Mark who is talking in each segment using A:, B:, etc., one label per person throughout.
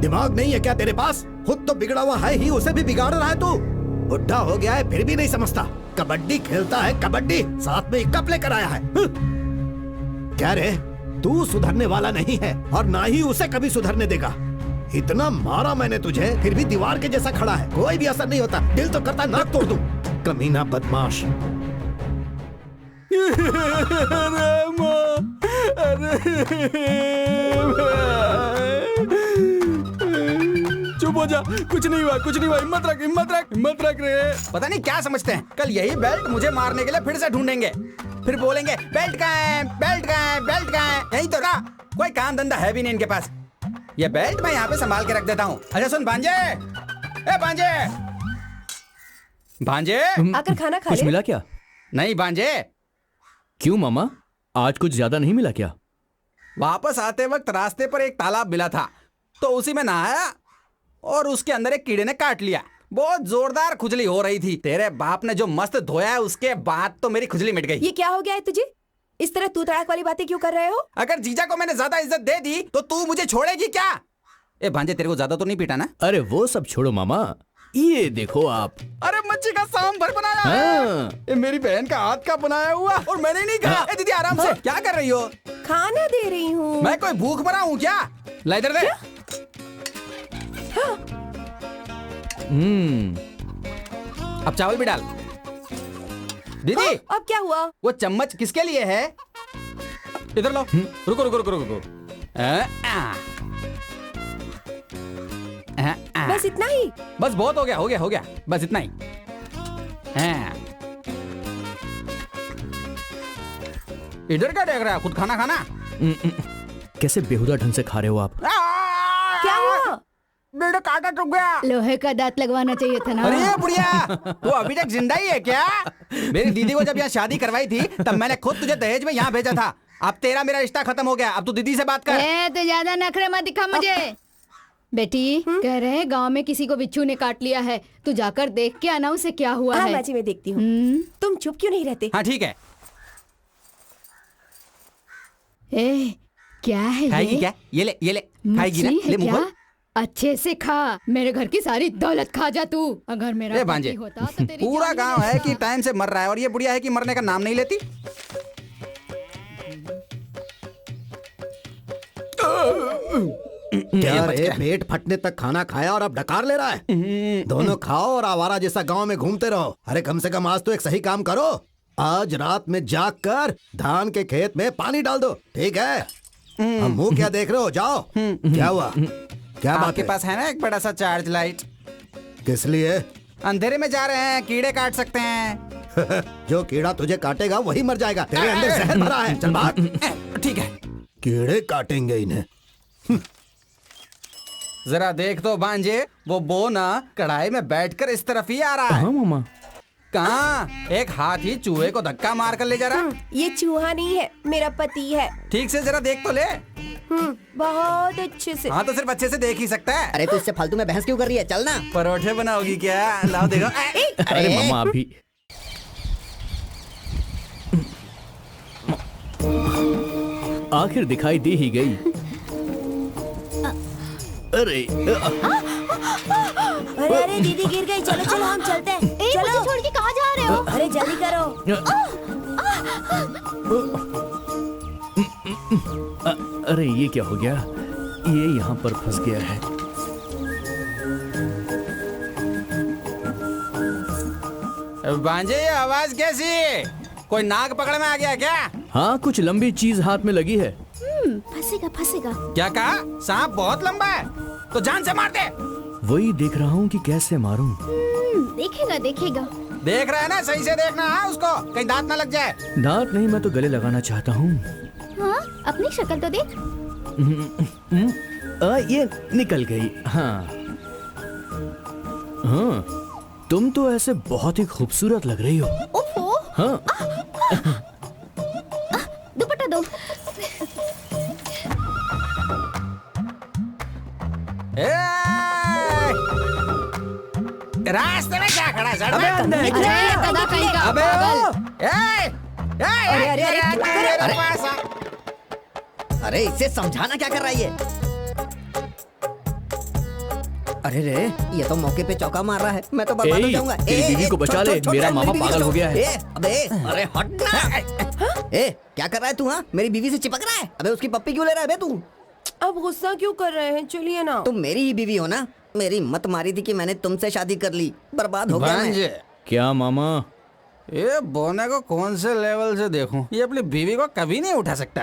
A: दिमाग नहीं है क्या तेरे पास? खुद तो बिगड़ा हुआ है ही, उसे भी बिगाड़ रहा है तू। बुढ़ा हो गया है फिर भी नहीं समझता। कबड्डी खेलता है, कबड्डी साथ में कप लेकर आया है। क्या रे, तू सुधरने वाला नहीं है और ना ही उसे कभी सुधरने देगा। इतना मारा मैंने तुझे, फिर भी दीवार के जैसा खड़ा है, कोई भी असर नहीं होता। दिल तो करता नाक तोड़ दूं। कमीना बदमाश।
B: चुप हो जा, कुछ नहीं हुआ, कुछ नहीं हुआ। हिम्मत रख, हिम्मत रख, हिम्मत रख रे।
C: पता नहीं क्या समझते हैं, कल यही बेल्ट मुझे मारने के लिए फिर से ढूंढेंगे। फिर बोलेंगे बेल्ट कहाँ है, बेल्ट कहाँ है, बेल्ट कहाँ है। यही तो था, कोई काम धंधा है भी नहीं इनके पास। ये बेल्ट मैं यहाँ पे संभाल के रख देता हूँ। अच्छा सुन भांजे, ए भांजे, भांजे
D: आकर खाना खा
E: कुछ
D: ले।
E: मिला क्या?
C: नहीं भांजे।
E: क्यों मामा, आज कुछ ज्यादा नहीं मिला क्या?
C: वापस आते वक्त रास्ते पर एक तालाब मिला था, तो उसी में नहाया और उसके अंदर एक कीड़े ने काट लिया। बहुत जोरदार खुजली हो रही थी। तेरे बाप ने जो मस्त धोया है उसके बाद तो मेरी खुजली मिट गई।
D: ये क्या हो गया है तुझे? इस तरह तू तड़ाक वाली बातें क्यों कर रहे हो?
C: अगर जीजा को मैंने ज्यादा इज्जत दे दी तो तू मुझे छोड़ेगी क्या? ए भांजे, तेरे को ज्यादा तो नहीं पीटा ना?
E: अरे वो सब छोड़ो मामा, ये देखो आप।
C: अरे मच्छी का सांभर बनाया
E: हाँ।
C: है। ये मेरी बहन का हाथ का बनाया हुआ और मैंने नहीं कहा। ए दीदी आराम से, क्या कर रही हो?
D: खाना दे रही हूँ।
C: मैं कोई भूख मरा हूँ क्या? ला इधर दे। अब चावल भी डाल। दीदी
D: अब क्या हुआ?
C: वो चम्मच किसके लिए है? इधर लो। रुको रुको रुको रुको।
D: बस इतना ही?
C: बस बहुत हो गया, हो गया, हो गया, बस इतना ही। इधर क्या देख रहा है? खुद खाना खाना।
E: कैसे बेहुदा ढंग से खा रहे हो आप?
D: क्या हुआ?
C: मेरा कांटा टूट गया।
F: लोहे का दांत लगवाना चाहिए था ना।
C: अरे बुढ़िया, वो अभी तक जिंदा ही है क्या? मेरी दीदी को जब यहाँ शादी करवाई थी तब मैंने खुद तुझे दहेज में यहाँ भेजा था। अब तेरा मेरा रिश्ता खत्म हो गया, अब तू दीदी से बात कर।
F: तो ज्यादा नखरे मत दिखा मुझे। बेटी कह रहे हैं गांव में किसी को बिच्छू ने काट लिया है, तू जाकर देख के आना उसे क्या हुआ
D: हाँ
F: है।
D: माची, मैं देखती हूँ। तुम चुप क्यों नहीं रहते?
C: हाँ ठीक है।
F: ए, क्या है
C: खाएगी
F: ये?
C: क्या? ये ले, ये ले। खाएगी ना?
F: मछली है
C: ले मुंह
F: क्या?
C: खोल।
F: अच्छे से खा, मेरे घर की सारी दौलत खा जा तू। अगर मेरा
C: ए भांजे,
F: पति होता तो तेरी
C: पूरा
F: जान
C: गांव
F: ले
C: है
F: लेता।
C: कि टाइम से मर रहा है और ये बुढ़िया है कि मरने का नाम नहीं लेती।
A: क्या रे, पेट फटने तक खाना खाया और अब डकार ले रहा है? दोनों खाओ और आवारा जैसा गांव में घूमते रहो। अरे कम से कम आज तो एक सही काम करो। आज रात में जाग कर धान के खेत में पानी डाल दो, ठीक है? अब मुंह क्या देख रहे हो? जाओ। क्या हुआ? क्या बात
C: आपके
A: है?
C: पास है ना एक बड़ा सा चार्ज लाइट?
A: किस लिए?
C: अंधेरे में जा रहे हैं, कीड़े काट सकते हैं।
A: जो कीड़ा तुझे काटेगा वही मर जाएगा। तेरे अंदर जहर भरा है, चल भाग।
C: ठीक है।
A: कीड़े काटेंगे इन्हें।
C: जरा देख तो भांजे, वो बोना कढ़ाई में बैठकर इस तरफ ही आ रहा है।
E: हाँ मामा।
C: कहाँ? एक हाथ ही चूहे को धक्का मार कर ले जा रहा।
D: ये चूहा नहीं है, मेरा पति है।
C: ठीक से जरा देख तो ले।
D: बहुत अच्छे से।
C: हाँ तो सिर्फ अच्छे से देख ही सकता है।
G: अरे तू इससे फालतू में बहस क्यों कर रही है? चल ना।
C: परोठे बनाओगी क्या? लाओ देखो।
E: अरे मामा अभी। आखिर दिखाई दे ही गई। अरे
D: अरे अरे दीदी गिर गई। चलो चलो हम चलते हैं। चलो।
F: मुझे छोड़ के कहाँ जा रहे हो?
D: अरे जल्दी करो।
E: अरे ये क्या हो गया? ये यहाँ पर फंस गया है।
C: भांजे, ये आवाज कैसी? कोई नाग पकड़ में आ गया क्या?
E: हाँ, कुछ लंबी चीज हाथ में लगी है।
F: फंसेगा फंसेगा।
C: क्या कहा? सांप बहुत लंबा है तो जान से मार दे।
E: वही देख रहा हूँ कि कैसे मारूं।
F: देखेगा देखेगा।
C: देख रहा है ना? सही से देखना है उसको, कहीं दांत ना लग जाए।
E: दांत नहीं, मैं तो गले लगाना चाहता हूँ।
F: हाँ, अपनी शक्ल तो देख।
E: ये निकल गई। हाँ हाँ, तुम तो ऐसे बहुत ही खूबसूरत लग रही हो।
F: ओहो,
E: हाँ
F: दुपट्टा दो।
C: रास्ते में क्या खड़ा है? सड़क
B: अबे
C: में?
B: अंधे।
F: अरे गधा कहीं का।
C: अबे
F: पागल।
C: अरे
D: अरे,
C: अरे पास आ।
G: अरे इसे समझाना क्या कर रहा है ये? अरे रे, ये तो मौके पे चौका मार रहा है। मैं तो बर्बाद हो
E: ए,
G: जाऊंगा।
E: तेरी बीवी को बचा ले, मेरा मामा
G: मेरी बीवी
E: पागल
G: को।
E: हो गया है।
G: अबे, अरे हट ना। ए, क्या कर रहा है तू? हाँ, मेरी बीवी से चिपक रहा है। अबे उसकी पप्पी क्यों ले रहा है बे तू?
H: अब गुस्सा क्यों कर रहे हैं? चलिए ना।
G: तुम मेरी ही बीवी हो ना? मेरी मत मारी थी कि मैंने तुमसे शादी कर ली। बर्बाद हो गया मैं।
C: भांजे,
E: क्या मामा?
C: ये बोने को कौन से लेवल से देखूं? ये अपनी बीवी को कभी नहीं उठा सकता।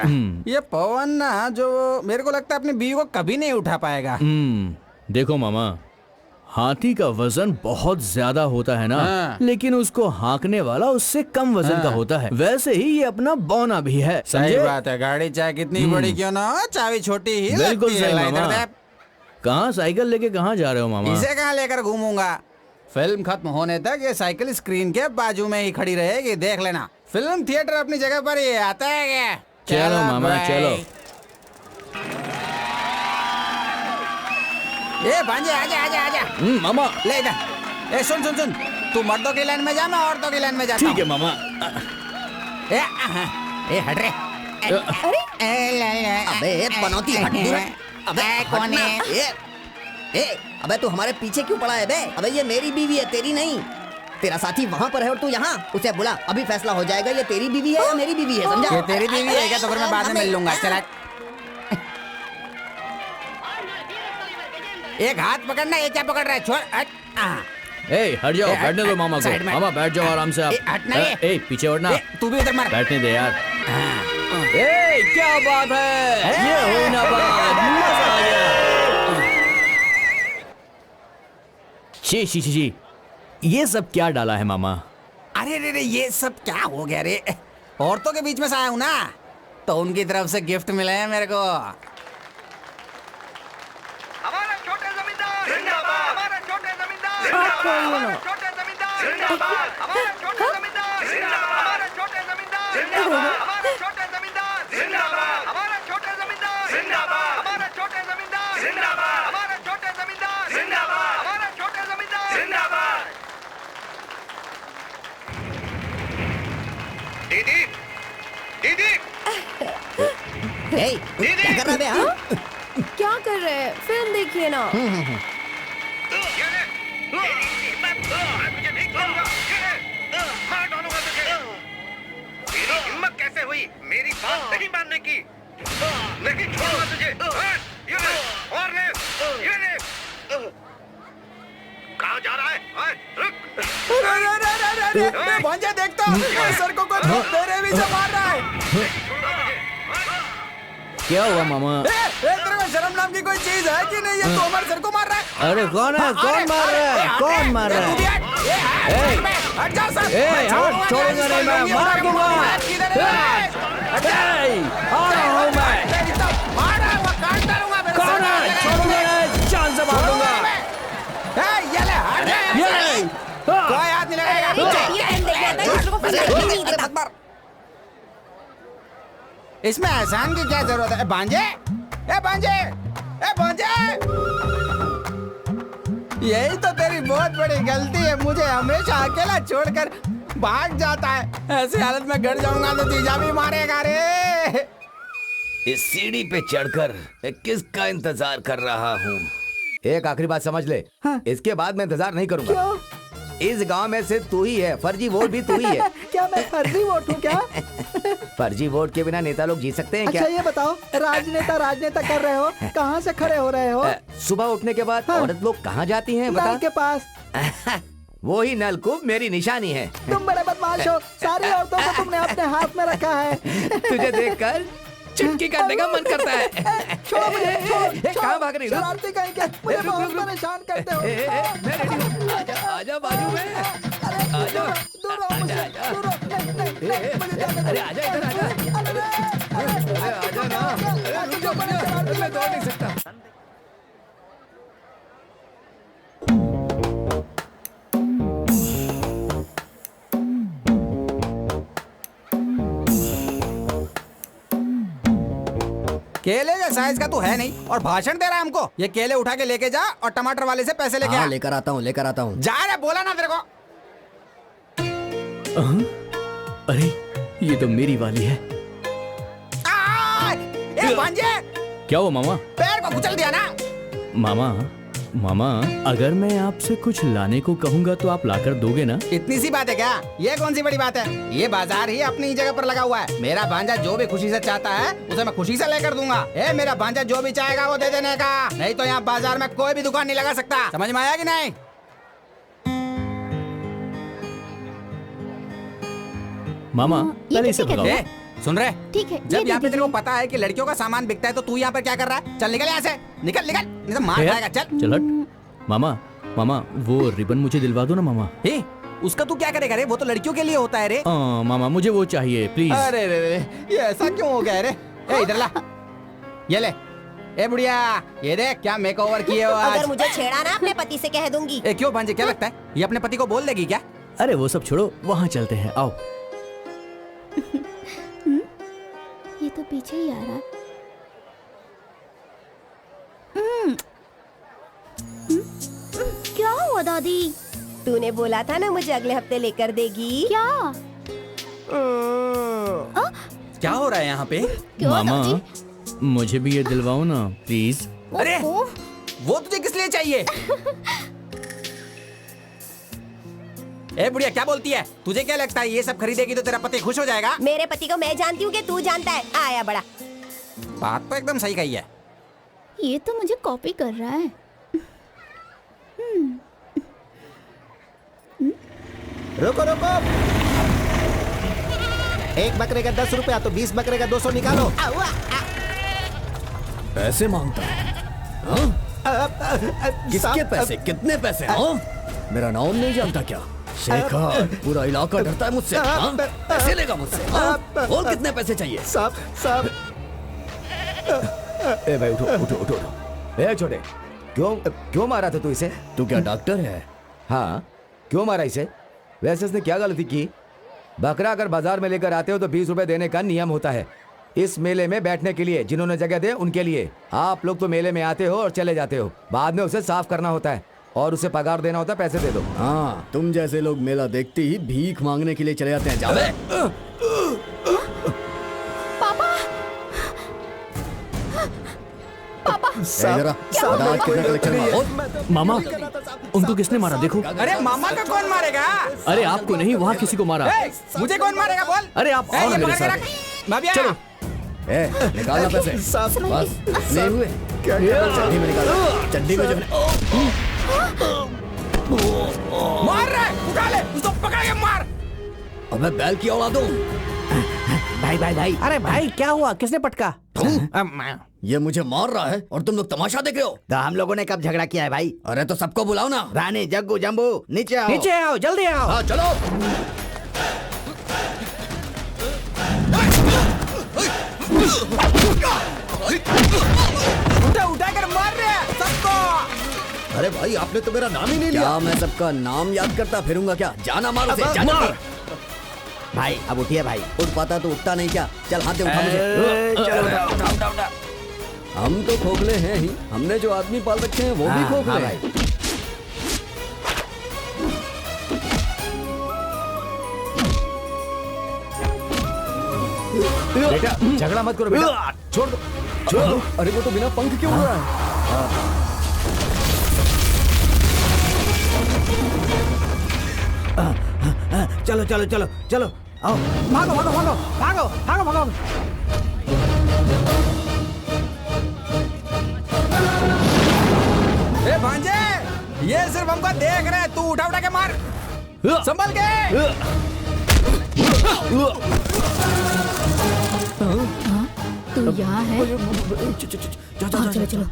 C: ये पवन ना, जो मेरे को लगता है अपनी बीवी को कभी नहीं उठा पाएगा।
E: देखो मामा, हाथी का वजन बहुत ज्यादा होता है ना,
C: हाँ।
E: लेकिन उसको हाँकने वाला उससे कम वजन का होता है। वैसे ही ये अपना बौना भी है,
C: सही
E: समझे?
C: बात है। गाड़ी चाहे कितनी बड़ी क्यों ना हो, चाबी छोटी ही
E: बिल्कुल
C: लगती है।
E: सही
C: ला इधर
E: मामा।
C: दे।
E: कहाँ साइकिल लेके कहाँ जा रहे हो मामा?
C: इसे कहाँ लेकर घूमूंगा? फिल्म खत्म होने तक ये साइकिल स्क्रीन के बाजू में ही खड़ी रहेगी, देख लेना। फिल्म थिएटर अपनी जगह पर ही आता है क्या?
E: चलो मामा,
C: भाई।
E: चलो।
C: ए भांजे, आजा आजा आजा।
E: मामा।
C: ले इधर। ए सुन सुन सुन, तू मर्दों की लाइन में जा, मैं औरतों की लाइन में जाता
E: ठीक है
C: हूँ।
E: मामा।
C: ए हट रे।
G: अबे पनौती हट दूर। अबे
C: कौन
G: हटना।
C: है?
G: ए, अबे तू हमारे पीछे क्यों पड़ा है बे? अबे ये मेरी बीवी है, तेरी नहीं। तेरा साथी वहाँ पर है और तू यहाँ। उसे बुला, अभी फैसला हो जाएगा ये तेरी बीवी है या मेरी बीवी है, समझा?
C: ये तेरी बीवी है क्या? तो फिर मैं बाद में मिल लूंगा। चला। एक हाथ पकड़ना, ये क्या पकड़ रहा है? छोड़।
E: ए, हट जाओ, बैठने दो मामा
C: साइड
E: को।
C: में।
E: मामा बैठ जाओ आराम से आप।
C: हटना ये।
E: ए, पीछे उठना।
C: तू भी उधर मार।
E: बैठने दे यार। ए, क्या बात है? ये हुई ना बात, मजा आ गया। शी शी शी शी, ये सब क्या डाला है मामा?
C: अरे रे रे, ये सब क्या हो गया रे? औरतों के बीच में से आया हूं ना, तो उनकी तरफ से गिफ्ट मिले हैं मेरे को।
I: हमारा छोटे जमींदार जिंदाबाद, हमारा छोटे जमींदार जिंदाबाद, हमारा छोटे जमींदार जिंदाबाद, हमारा छोटे जमींदार जिंदाबाद, हमारा छोटे जमींदार जिंदाबाद, हमारा छोटे जमींदार जिंदाबाद, हमारा छोटे जमींदार जिंदाबाद, हमारा छोटे जमींदार जिंदाबाद, हमारा छोटे जमींदार जिंदाबाद, हमारा छोटे जमींदार जिंदाबाद। दीदी, दीदी,
G: ए, क्या कर रहा है बे? हाँ?
H: क्या कर रहे हैं? फिल्म देखिए ना।
I: मुझे नहीं छोड़ूंगा, मार डालूंगा तुझे। तेरी हिम्मत कैसे हुई मेरी बात नहीं मानने की? नहीं छोड़ूंगा तुझे। ये ले, और ले, ये ले। कहाँ जा रहा है? रुक।
C: भांजा देखता, सर को कोई तेरे भी से मार रहा है।
I: छोड़ूंगा तुझे।
E: क्या हुआ मामा?
C: तेरे में शर्म नाम की कोई चीज है कि नहीं? ये तो हमारे सर को मार रहा है।
E: अरे कौन है? कौन मार रहा है? कौन मार रहा है?
C: हट जा सर।
E: ए, हाथ छोड़ूंगा नहीं मैं, मार दूंगा। आ रहा हूँ मैं। कौन है? छोड़ूंगा नहीं, जान से मार दूंगा। ये,
C: कोई हाथ नहीं लगाएगा। इसमें एहसान की क्या जरूरत है? भांजे, ए भांजे, ए भांजे। यही तो तेरी बहुत बड़ी गलती है, मुझे हमेशा अकेला छोड़कर भाग जाता है। ऐसी हालत में घर जाऊंगा तो जीजा भी मारेगा रे।
J: इस सीढ़ी पे चढ़कर मैं किसका इंतजार कर रहा हूँ? एक आखिरी बात समझ ले। हाँ। इसके बाद मैं इंतजार नहीं करूंगा। क्यों? इस गांव में से तू ही है, फर्जी वोट भी तू ही है।
K: क्या मैं फर्जी वोट हूँ क्या?
J: फर्जी वोट के बिना नेता लोग जी सकते हैं क्या?
K: अच्छा ये बताओ, राजनेता कर रहे हो, कहाँ से खड़े हो रहे हो?
J: सुबह उठने के बाद
K: हाँ।
J: औरत लोग कहाँ जाती हैं बता?
K: नल के पास।
J: वो ही नलकूप मेरी निशानी है।
K: तुम बड़े बदमाश हो, सारी औरतों को तुमने अपने हाथ में रखा है।
J: तुझे देखकर चुटकी करने का मन करता है।
K: छोड़ो मुझे, छोड़ो।
J: कहाँ भाग रही हो?
K: शरारती कहीं के, मुझे बहुत परेशान करते हो।
J: मैं रेडी हूँ। आजा बाजू में। आजा।
K: दूर रहो मुझसे, दूर रहो। नहीं, मुझे जाने दो।
J: अरे आजा इधर आजा। अरे आजा ना। अरे रुक जा, मैं दौड़ नहीं सकता।
C: केले के साइज का तू है नहीं और भाषण दे रहा है हमको। ये केले उठा के लेके जा और टमाटर वाले से पैसे लेके आ।
G: लेकर आता हूँ, लेकर आता हूँ।
C: जा रे, बोला ना तेरे को।
E: अरे ये तो मेरी वाली है।
C: ए भांजे,
E: क्या हुआ मामा?
C: पैर को कुचल दिया ना।
E: मामा मामा अगर मैं आपसे कुछ लाने को कहूँगा तो आप लाकर दोगे ना?
C: इतनी सी बात है क्या? ये कौन सी बड़ी बात है? ये बाजार ही अपनी जगह पर लगा हुआ है। मेरा भांजा जो भी खुशी से चाहता है उसे मैं खुशी से लेकर दूंगा। मेरा भांजा जो भी चाहेगा वो दे देने का। नहीं तो यहाँ बाजार में कोई भी दुकान नहीं लगा सकता। समझ में आया कि नहीं?
E: मामा
F: ये
E: पहले इसे
F: कैसे
E: भगाओ।
C: सुन रहे?
F: ठीक है,
C: जब
F: ये
C: यहाँ पे
F: दे
C: तेरे को पता है कि लड़कियों का सामान बिकता है तो तू यहाँ पर क्या कर रहा है? चल निकल यहाँ से, निकल निकल, नहीं तो मार खाएगा। चल
E: चल हट। मामा मामा वो रिबन मुझे दिलवा दो ना मामा।
C: उसका तू क्या करेगा रे? वो तो लड़कियों के लिए होता है रे।
E: मामा मुझे वो चाहिए प्लीज।
C: अरे रे रे, ये ऐसा क्यों हो गया रे? इधर ला, ये ले। बुढ़िया, ये देख क्या मेकओवर किए हो आज।
H: अगर मुझे छेड़ा ना अपने पति से कह दूंगी।
C: क्यों भांजे, क्या लगता है ये अपने पति को बोल देगी क्या?
E: अरे वो सब छोड़ो, वहाँ चलते हैं, आओ।
F: ये तो पीछे ही आ रहा। क्या हुआ दादी?
H: तूने बोला था ना मुझे अगले हफ्ते लेकर देगी।
F: क्या?
C: क्या हो रहा है यहाँ पे?
F: क्यों
E: मामा
F: दादी?
E: मुझे भी ये दिलवाओ ना प्लीज।
C: अरे
F: ओह,
C: वो तुझे किस लिए चाहिए? बुढ़िया क्या बोलती है? तुझे क्या लगता है ये सब खरीदेगी तो तेरा पति खुश हो जाएगा?
H: मेरे पति को मैं जानती हूँ कि तू जानता है। आया बड़ा।
C: बात तो एकदम सही कही है।
F: ये तो मुझे कॉपी कर रहा है।
A: रुको रुको, 1 बकरे का 10 रुपया तो 20 बकरे का 200 निकालो।
J: पैसे मांगता है? किसके पैसे? कितने पैसे? मेरा नाम नहीं जानता क्या? शेखर, पूरा इलाका डरता है मुझसे। पैसे लेगा मुझसे? और कितने पैसे चाहिए?
A: साहब
J: ए भाई उठो उठो उठो उठो। ए छोटे, क्यों मारा था तू इसे? तू क्या डॉक्टर है? हाँ, क्यों मारा इसे? वैसे इसने क्या गलती की? बकरा अगर बाजार में लेकर आते हो तो 20 रुपए देने का नियम होता है। इस मेले में बैठने के लिए जिन्होंने जगह दे उनके लिए। आप लोग तो मेले में आते हो और चले जाते हो, बाद में उसे साफ करना होता है और उसे पगार देना होता है। पैसे दे दो।
B: हाँ, तुम जैसे लोग मेला देखते ही भीख मांगने के लिए चले जाते हैं। जाओ।
A: जरा
B: आज कितना कलेक्शन हुआ?
E: मामा उनको किसने मारा देखो।
C: अरे मामा का कौन मारेगा?
E: अरे आपको नहीं, वहाँ किसी को मारा।
C: मुझे कौन मारेगा बोल?
E: अरे आप आओ
C: ये
E: मेरे
C: पकड़ के
E: साथ।
C: रख। मैं भी आया।
E: चलो।
B: निकालना पैसे। बस नहीं हुए? चड्डी में निकालो, चड्डी में जो
C: मार रहा है, उठा ले, उसको पकड़ के मार।
J: अबे बैल की औलाद हूँ।
C: भाई। अरे भाई क्या हुआ? किसने पटका?
B: ये मुझे मार रहा है और तुम लोग तमाशा देख रहे हो।
G: तो हम लोगों ने कब झगड़ा किया है भाई?
B: अरे तो सबको बुलाओ ना।
G: रानी, जग्गू, जम्बू, नीचे आओ।
C: नीचे आओ, जल्दी आओ।
B: हाँ चलो।
C: उठा कर मार रहे हैं सबको।
A: अरे भाई आपने तो मेरा नाम ही नहीं लिया।
B: क्या मैं सबका नाम याद करता फिरूंगा क्या? जाना मारो से, जाना मार।
G: भाई अब उठिए भाई।
B: उठ पाता तो उठता नहीं क्या? चल हाथ दे, उठा मुझे।
C: चलो उठा।
B: हम तो खोखले हैं ही, हमने जो आदमी पाल रखे हैं वो भी खोखले हैं।
J: बेटा झगड़ा मत करो बेटा, छोड़ दो।
B: अरे वो तो बिना पंख क्यों उड़ रहा है?
A: चलो चलो चलो चलो, आओ।
C: भागो भागो भागो भागो भागो भागो। भांजे, ये सिर्फ हमको देख रहे हैं। तू उठा उठा के मार, संभल के।
F: तू यहाँ है? चलो चलो।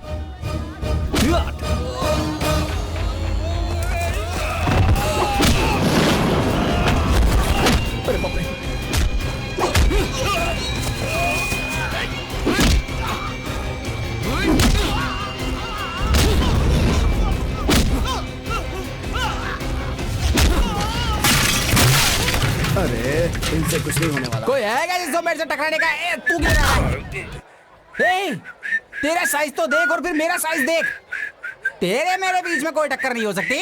B: अरे इनसे कुछ नहीं होने वाला।
C: कोई है क्या जिसको मेरे से टकराने का? तू क्या रहा है? तेरा साइज तो देख और फिर मेरा साइज देख। तेरे मेरे बीच में कोई टक्कर नहीं हो सकती।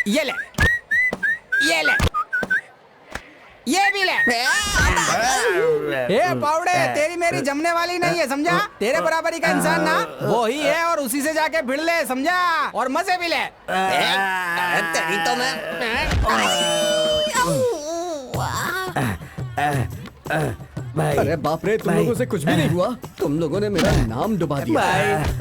C: ये ले, ये ले। ये भी ले। ए पाउडे, तेरी मेरी जमने वाली नहीं है, समझा? तेरे बराबरी का इंसान ना वो ही है, और उसी से जाके भिड़ ले, समझा? और मजे भी ले।
G: तेरी तो मैं
B: अरे बाप रे, तुम लोगों से कुछ भी नहीं हुआ? तुम लोगों ने मेरा नाम डुबा दिया।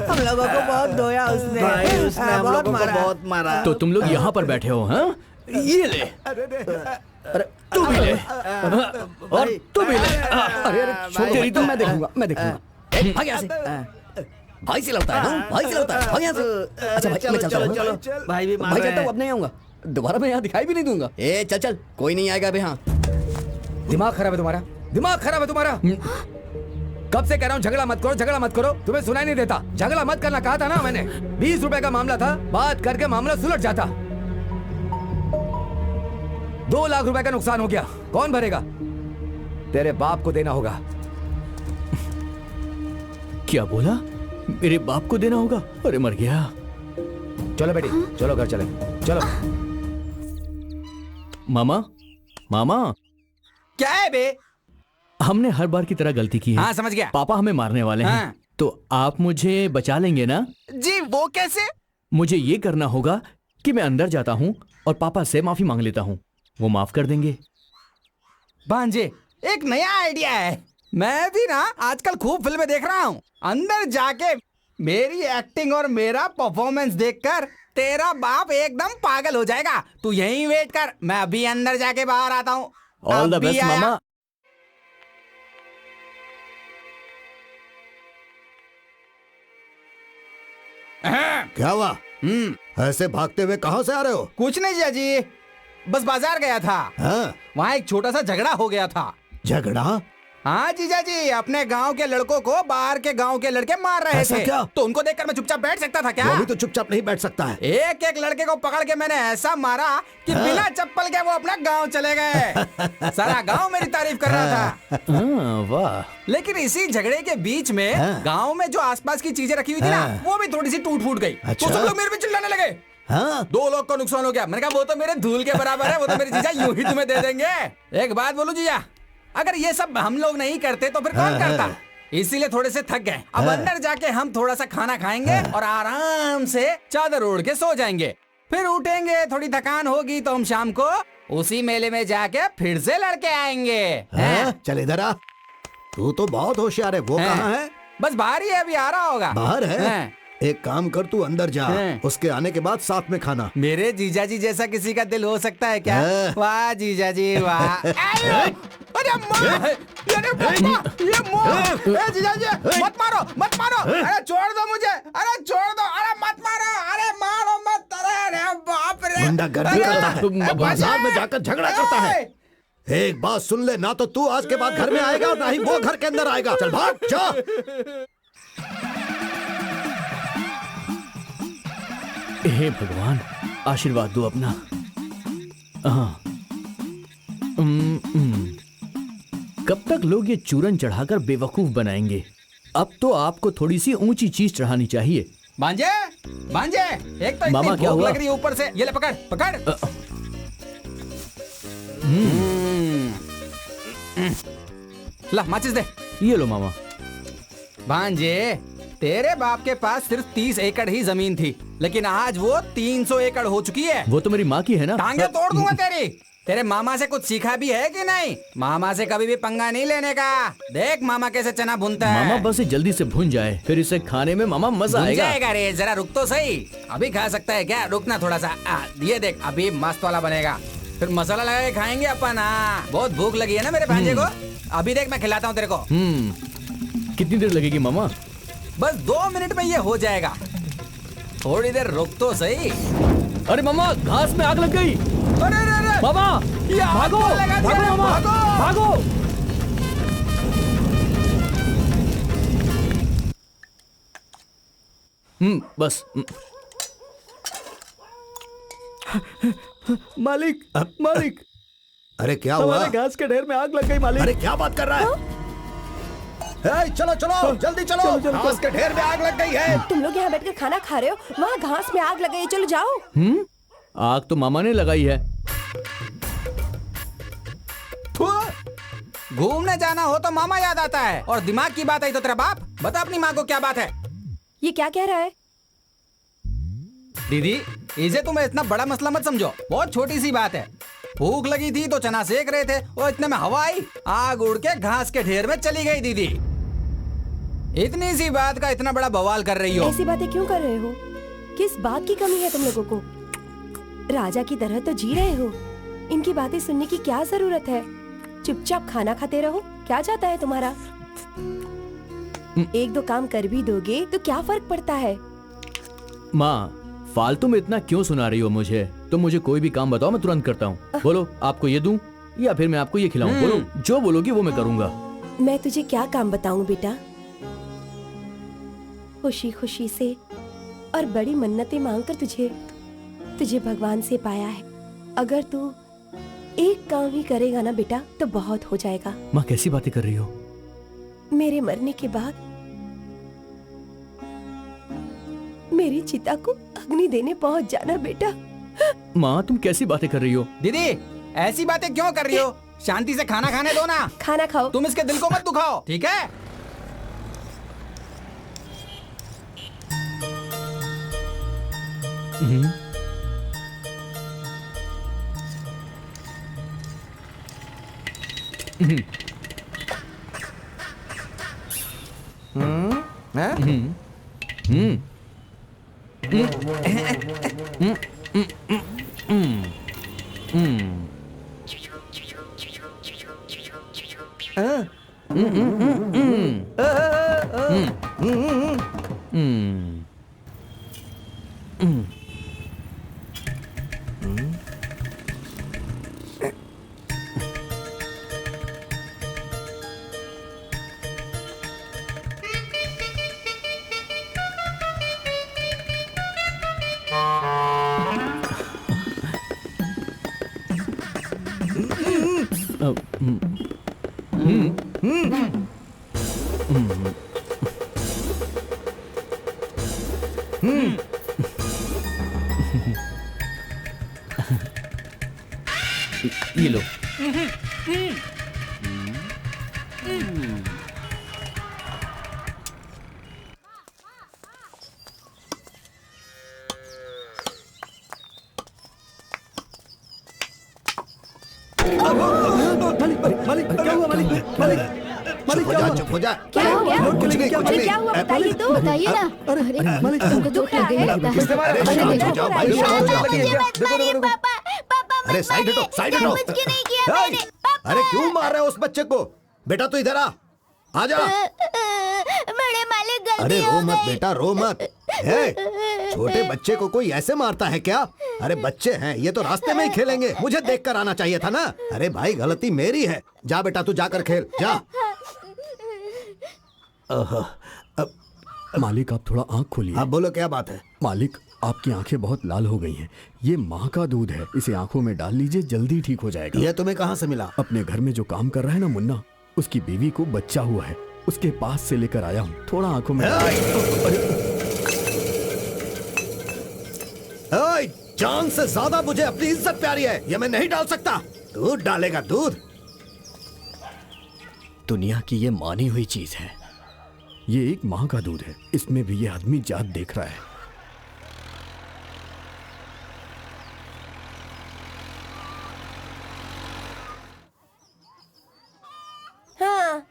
K: हम लोगों को बहुत धोया उसने।
A: उसने हम लोगों को बहुत मारा।
E: तो तुम लोग यहाँ पर बैठे हो, हाँ? ये ले,
B: अरे
E: तू भी ले, और तू भी ले।
B: अरे अरे छोड़ो, तो मैं देखूंगा, मैं देखूंगा।
G: भाग यहाँ से। भाई से लड़ता है, हाँ? भाई से लड़ता है, भाग यहाँ से। अच्छा भाई, मैं चलता हूँ।
A: चलो भाई भी
B: भाई कहता हूँ अब नहीं आऊंगा, दोबारा मैं यहाँ दिखाई भी नहीं दूंगा।
G: ए चल चल, कोई नहीं आएगा अभी। हाँ,
J: दिमाग खराब है तुम्हारा, दिमाग खराब है तुम्हारा। कब से कह रहा हूँ झगड़ा मत करो, झगड़ा मत करो, तुम्हें सुनाई नहीं देता? झगड़ा मत करना कहा था ना मैंने। 20 रुपए का मामला था, बात करके मामला सुलझ जाता। 2 लाख रुपए का नुकसान हो गया, कौन भरेगा? तेरे बाप को देना होगा।
E: क्या बोला? मेरे बाप को देना होगा? अरे मर गया।
J: चलो बेटी, चलो घर चले, चलो।
E: मामा, मामा,
C: क्या है बे?
E: हमने हर बार की तरह गलती की है।
C: हाँ समझ गया।
E: पापा हमें मारने वाले हैं।
C: हाँ।
E: तो आप मुझे बचा लेंगे ना?
C: जी वो कैसे?
E: मुझे ये करना होगा कि मैं अंदर जाता हूँ और पापा से माफी मांग लेता हूँ, वो माफ कर देंगे।
C: भांजे, एक नया आइडिया है। मैं भी ना आजकल खूब फिल्में देख रहा हूँ। अंदर जाके मेरी एक्टिंग और मेरा परफॉर्मेंस देखकर तेरा बाप एकदम पागल हो जाएगा। तू यहीं वेट कर, मैं अभी अंदर जाके बाहर आता हूँ।
E: ऑल द
C: अभी
E: बेस्ट
C: आया।
E: मामा।
A: क्या हुआ? ऐसे भागते हुए कहाँ से आ रहे हो?
C: कुछ नहीं जीजा जी, बस बाजार गया था।
A: हाँ?
C: वहाँ एक छोटा सा झगड़ा हो गया था।
A: झगड़ा?
C: हाँ जीजा जी, अपने गांव के लड़कों को बाहर के गांव के लड़के मार रहे
A: ऐसा
C: थे।
A: क्या?
C: तो उनको देखकर मैं चुपचाप बैठ सकता था क्या?
A: वो भी तो चुपचाप नहीं बैठ सकता है।
C: एक एक लड़के को पकड़ के मैंने ऐसा मारा कि बिना चप्पल के वो अपना गांव चले गए। सारा गांव मेरी तारीफ कर रहा था।
E: हाँ, वाह।
C: लेकिन इसी झगड़े के बीच में गांव में जो आसपास की चीजें रखी हुई थी ना, वो भी थोड़ी सी टूट फूट गई।
A: अच्छा।
C: तो सब लोग मेरे पे चिल्लाने लगे।
A: हाँ?
C: 2 लोग को नुकसान हो गया। मैंने कहा वो तो मेरे धूल के बराबर है, वो तो मेरे जीजा यूं ही तुम्हें दे देंगे। एक बात बोलूं जीजा, अगर ये सब हम लोग नहीं करते तो फिर कौन करता? इसीलिए थोड़े से थक गए। अब अंदर जाके हम थोड़ा सा खाना खाएंगे और आराम से चादर ओढ़ के सो जाएंगे। फिर उठेंगे, थोड़ी थकान होगी तो हम शाम को उसी मेले में जाके फिर से लड़के आएंगे।
A: चल इधर आ। तू तो बहुत होशियार है। वो कहाँ है?
C: बस बाहर ही है, अभी आ रहा होगा।
A: बाहर है? एक काम कर, तू अंदर जा, उसके आने के बाद साथ में खाना।
C: मेरे जीजा जी जैसा किसी का दिल हो सकता है क्या? वाह जीजा जी वाह। अरे माँ, अरे पापा, ये माँ, ए जीजा जी मत मारो, मत मारो, अरे छोड़ दो मुझे, अरे छोड़ दो, अरे मत मारो, अरे मारो मत, अरे बाप रे।
A: गुंडागर्दी करता है, बाजार में जाकर झगड़ा करता है। एक बात सुन ले, ना तो तू आज के बाद घर में आएगा और ना ही वो घर के अंदर आएगा। चल भाग जा।
E: हे भगवान, आशीर्वाद दो अपना। हाँ। कब तक लोग ये चूरन चढ़ाकर बेवकूफ बनाएंगे? अब तो आपको थोड़ी सी ऊंची चीज चढ़ानी चाहिए।
C: भांजे, भांजे, एक तो
E: मामा,
C: इतनी
E: क्या
C: भूख
E: हुआ?
C: लग रही है ऊपर से। ये ले पकड़, पकड़। ला माचिस दे।
E: ये लो मामा।
C: भांजे, तेरे बाप के पास सिर्फ 30 एकड़ ही जमीन थी, लेकिन आज वो 300 एकड़ हो चुकी है।
E: वो तो मेरी माँ की है ना।
C: टांगे तोड़ दूंगा तेरी। तेरे मामा से कुछ सीखा भी है कि नहीं? मामा से कभी भी पंगा नहीं लेने का। देख मामा कैसे चना भूनता है।
E: मामा बस ये जल्दी से भुन जाए, फिर इसे खाने में मामा मजा
C: भून
E: आएगा।
C: जाएगा रे, जरा रुक तो सही। अभी खा सकता है क्या? रुकना थोड़ा सा। ये देख, अभी मस्त वाला बनेगा, फिर मसाला लगा के खाएंगे अपन। बहुत भूख लगी है ना मेरे भांजे को। अभी देख मैं खिलाता हूँ तेरे को।
E: कितनी देर लगेगी मामा?
C: बस 2 मिनट में ये हो जाएगा। थोड़ी देर रुक तो सही।
E: अरे मामा, घास में आग लग गई।
C: अरे अरे अरे
E: मामा, भागो, भागो मामा, भागो। बस।
K: मालिक, मालिक,
A: अरे क्या हुआ?
K: हमारे घास के ढेर में आग लग गई मालिक।
A: अरे क्या बात कर रहा है? चलो चलो जल्दी चलो, घास के ढेर में आग लग गई है।
H: तुम लोग यहाँ बैठकर खाना खा रहे हो, वहाँ घास में आग लग गई है। चलो जाओ।
E: आग तो मामा ने लगाई है।
C: घूमने जाना हो तो मामा याद आता है, और दिमाग की बात आई तो तेरा बाप। बता अपनी माँ को क्या बात है।
H: ये क्या कह रहा है?
C: दीदी, इसे तुम्हें इतना बड़ा मसला मत समझो, बहुत छोटी सी बात है। भूख लगी थी तो चना सेक रहे थे, और इतने में हवा आई, आग उड़ के घास के ढेर में चली गई। दीदी, इतनी सी बात का इतना बड़ा बवाल कर रही हो।
H: ऐसी बातें क्यों कर रहे हो? किस बात की कमी है तुम लोगों को? राजा की तरह तो जी रहे हो, इनकी बातें सुनने की क्या जरूरत है? चुपचाप खाना खाते रहो। क्या चाहता है तुम्हारा? एक दो काम कर भी दोगे तो क्या फर्क पड़ता है?
E: माँ, फालतू में इतना क्यों सुना रही हो मुझे? तुम मुझे कोई भी काम बताओ, मैं तुरंत करता हूँ। बोलो, आपको ये दूं या फिर मैं आपको ये खिलाऊं? बोलो, जो बोलोगी वो मैं करूंगा।
H: मैं तुझे क्या काम बताऊं बेटा? खुशी खुशी से और बड़ी मन्नतें मांगकर तुझे भगवान से पाया है। अगर तू एक काम ही करेगा ना बेटा तो बहुत हो जाएगा।
E: माँ, कैसी बातें कर रही हो?
H: मेरे मरने के बाद मेरी चिता को अग्नि देने पहुंच जाना बेटा।
E: माँ, तुम कैसी बातें कर रही हो?
C: दीदी, ऐसी बातें क्यों कर रही हो? शांति से खाना खाने दो ना।
H: खाना खाओ।
C: तुम इसके दिल को मत दुखाओ, ठीक है?
E: ये लो।
K: मालिक, क्या हुआ मालिक? मालिक, क्या हुआ?
A: चुप हो जा।
F: क्या हो गया?
A: कुछ नहीं, कुछ नहीं।
F: क्या हुआ बताइए तो। बताइए ना।
K: अरे मालिक,
F: तुमको दुख लग गया लगता है।
A: अरे
F: अरे
A: शांत
F: देखो,
A: हो जाओ भाई, शांत हो जाओ।
I: पापा
A: अरे साइड हटो, साइड हटो।
I: कुछ नहीं किया
A: हे,
I: मैंने।
A: अरे क्यों मार रहे हो उस बच्चे को? बेटा तू इधर आ जा।
I: बड़े मालिक, गलती
A: अरे रो
I: हो
A: मत
I: गई।
A: बेटा, रो मत। हे, छोटे बच्चे को कोई ऐसे मारता है क्या? अरे बच्चे हैं, ये तो रास्ते में ही खेलेंगे। मुझे देखकर आना चाहिए था ना। अरे भाई, गलती मेरी है। जा बेटा, तू जाकर खेल, जा।
E: मालिक, आप थोड़ा आंख खोलिए।
A: अब बोलो, क्या बात है?
E: मालिक, आपकी आंखें बहुत लाल हो गई हैं। ये माँ का दूध है, इसे आंखों में डाल लीजिए, जल्दी ठीक हो जाएगा।
A: ये तुम्हें कहाँ से मिला?
E: अपने घर में जो काम कर रहा है ना मुन्ना, उसकी बीवी को बच्चा हुआ है, उसके पास से लेकर आया हूँ। थोड़ा आंखों में
A: जान से ज्यादा मुझे अपनी इज्जत प्यारी है, ये मैं नहीं डाल सकता। दूध डालेगा, दूध।
E: दुनिया की ये मानी हुई चीज है। ये एक माँ का दूध है, इसमें भी ये आदमी जात देख रहा है।
H: हाँ।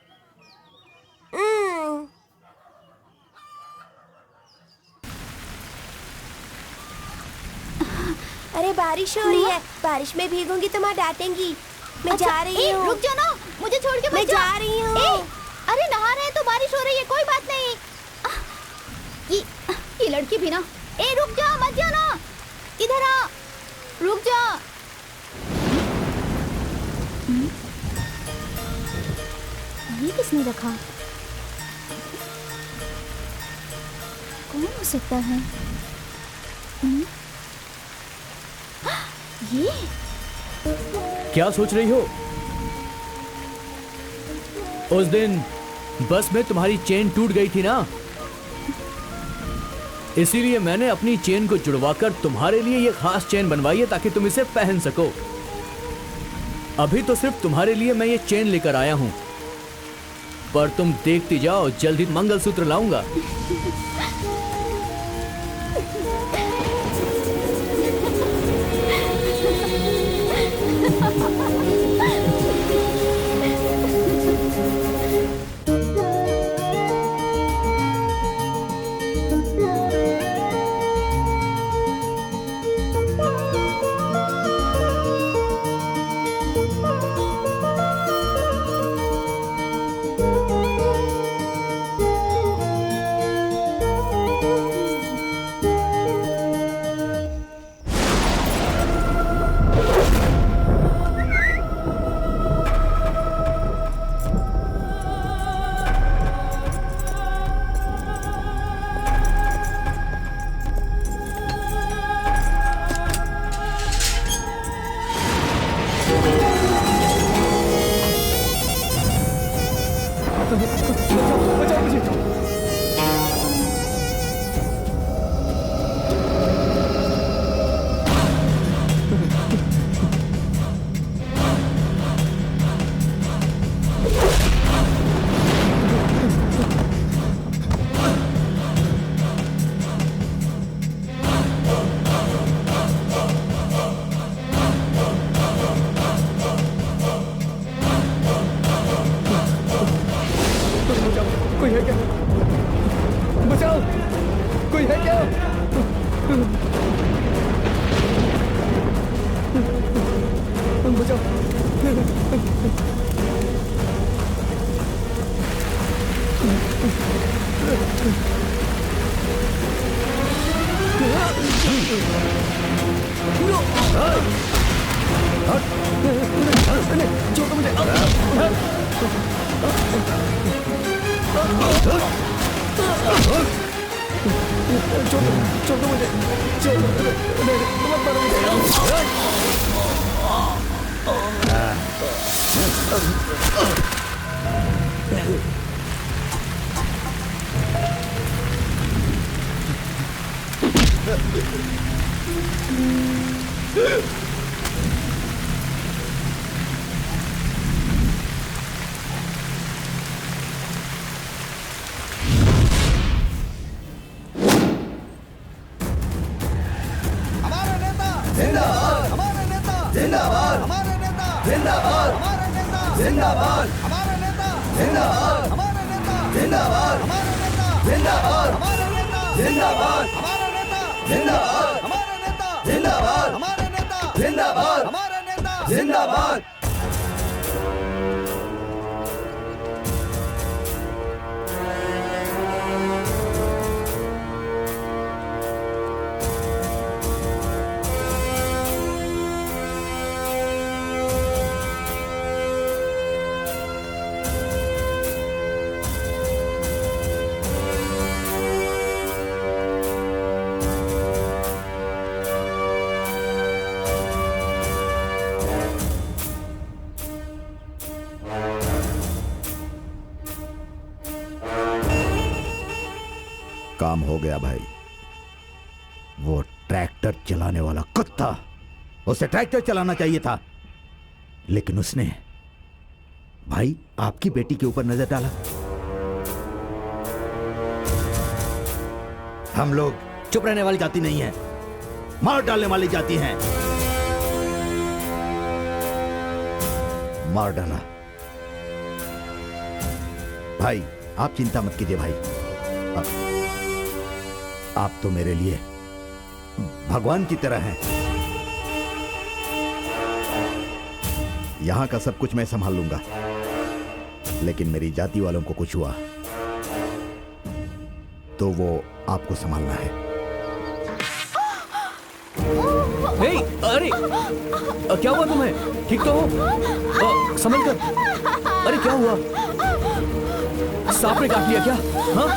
H: अरे बारिश हो रही है, बारिश में भीगूंगी तो माँ डांटेंगी। मैं जा रही हूँ।
F: रुक जाओ ना, मुझे छोड़ के
H: मैं
F: मत जाओ।
H: जा रही हूँ।
F: अरे नहा रहे हैं तो बारिश हो रही है, कोई बात नहीं। ये लड़की भी ना। रुक जाओ, मत जाओ ना। इधर आ, रुक जाओ। ये किसने रखा? कौन हो सकता है? ये
E: क्या सोच रही हो? उस दिन बस में तुम्हारी चेन टूट गई थी ना, इसीलिए मैंने अपनी चेन को जुड़वाकर तुम्हारे लिए ये खास चेन बनवाई है ताकि तुम इसे पहन सको। अभी तो सिर्फ तुम्हारे लिए मैं ये चेन लेकर आया हूँ, पर तुम देखती जाओ, जल्द ही मंगलसूत्र लाऊंगा।
A: काम हो गया भाई। वो ट्रैक्टर चलाने वाला कुत्ता, उसे ट्रैक्टर चलाना चाहिए था, लेकिन उसने भाई आपकी बेटी के ऊपर नजर डाला। हम लोग चुप रहने वाली जाति नहीं है, मार डालने वाली जाति हैं। मार डाला। भाई आप चिंता मत कीजिए भाई, आप तो मेरे लिए भगवान की तरह हैं। यहां का सब कुछ मैं संभाल लूंगा, लेकिन मेरी जाति वालों को कुछ हुआ तो वो आपको संभालना है।
E: हे, अरे क्या हुआ तुम्हें? ठीक तो हो? संभल कर। अरे क्या हुआ? सांप ने काट लिया क्या? हाँ?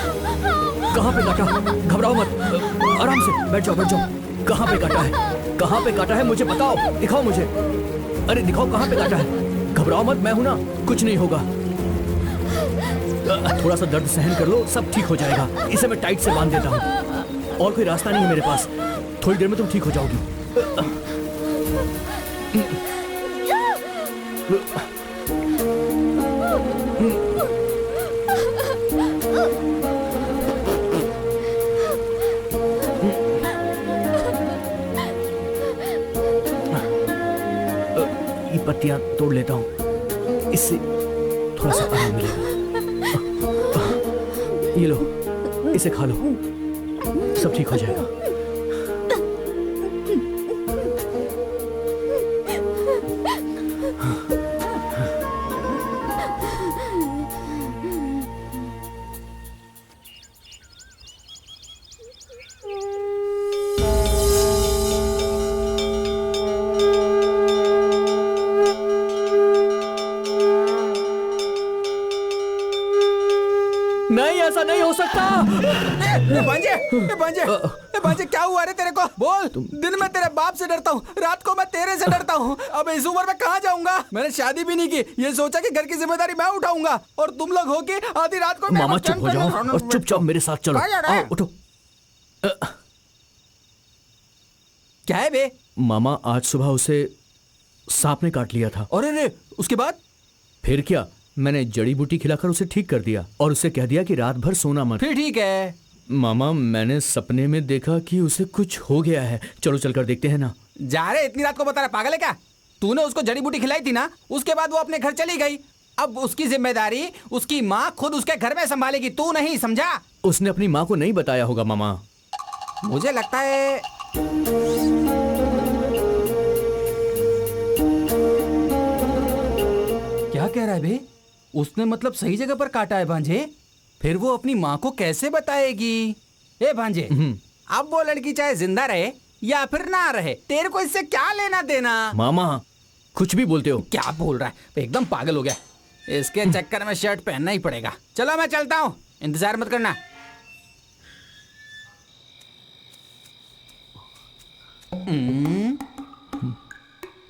E: कहाँ पे काटा? घबराओ मत, आराम से बैठ जाओ, बैठ जाओ। कहाँ पे काटा है? कहाँ पे काटा है मुझे बताओ, दिखाओ मुझे। अरे दिखाओ कहाँ पे काटा है। घबराओ मत, मैं हूं ना, कुछ नहीं होगा। थोड़ा सा दर्द सहन कर लो, सब ठीक हो जाएगा। इसे मैं टाइट से बांध देता हूँ, और कोई रास्ता नहीं है मेरे पास। थोड़ी देर में तुम ठीक हो जाओगी। ये पत्तियां तोड़ लेता हूँ, इससे थोड़ा सा आराम मिलेगा। ये लो, इसे खा लो, सब ठीक हो जाएगा। नहीं, ऐसा नहीं हो सकता।
C: भांजे क्या हुआ रे तेरे को? बोल। दिन में तेरे बाप से डरता हूँ, रात को मैं तेरे से डरता हूँ। अब इस उम्र में कहाँ जाऊंगा? मैंने शादी भी नहीं की, ये सोचा कि घर की जिम्मेदारी मैं उठाऊंगा, और तुम लोग हो कि आधी रात को
E: मामा चुप हो जाओ और चुपचाप मेरे साथ चलो। आओ, उठो।
C: क्या है बे?
E: मामा, आज सुबह उसे सांप ने काट लिया था।
C: और अरे उसके बाद?
E: फिर क्या, मैंने जड़ी बूटी खिलाकर उसे ठीक कर दिया और उसे कह दिया कि रात भर सोना मत।
C: फिर ठीक है।
E: मामा, मैंने सपने में देखा कि उसे कुछ हो गया है। चलो चलकर देखते हैं ना।
C: जा रहे, इतनी रात को बता रहा, पागल है क्या? तूने उसको जड़ी बूटी खिलाई थी ना, उसके बाद वो अपने घर चली गई। अब उसकी जिम्मेदारी उसकी माँ खुद उसके घर में संभालेगी, तू नहीं, समझा?
E: उसने अपनी माँ को नहीं बताया होगा मामा।
C: मुझे लगता है क्या कह रहा है बे? उसने मतलब सही जगह पर काटा है भांजे? फिर वो अपनी माँ को कैसे बताएगी? ए भांजे, अब वो लड़की चाहे जिंदा रहे या फिर ना रहे, तेरे को इससे क्या लेना देना?
E: मामा, कुछ भी बोलते हो।
C: क्या बोल रहा है? एकदम पागल हो गया। इसके चक्कर में शर्ट पहनना ही पड़ेगा। चलो मैं चलता हूँ, इंतजार मत करना।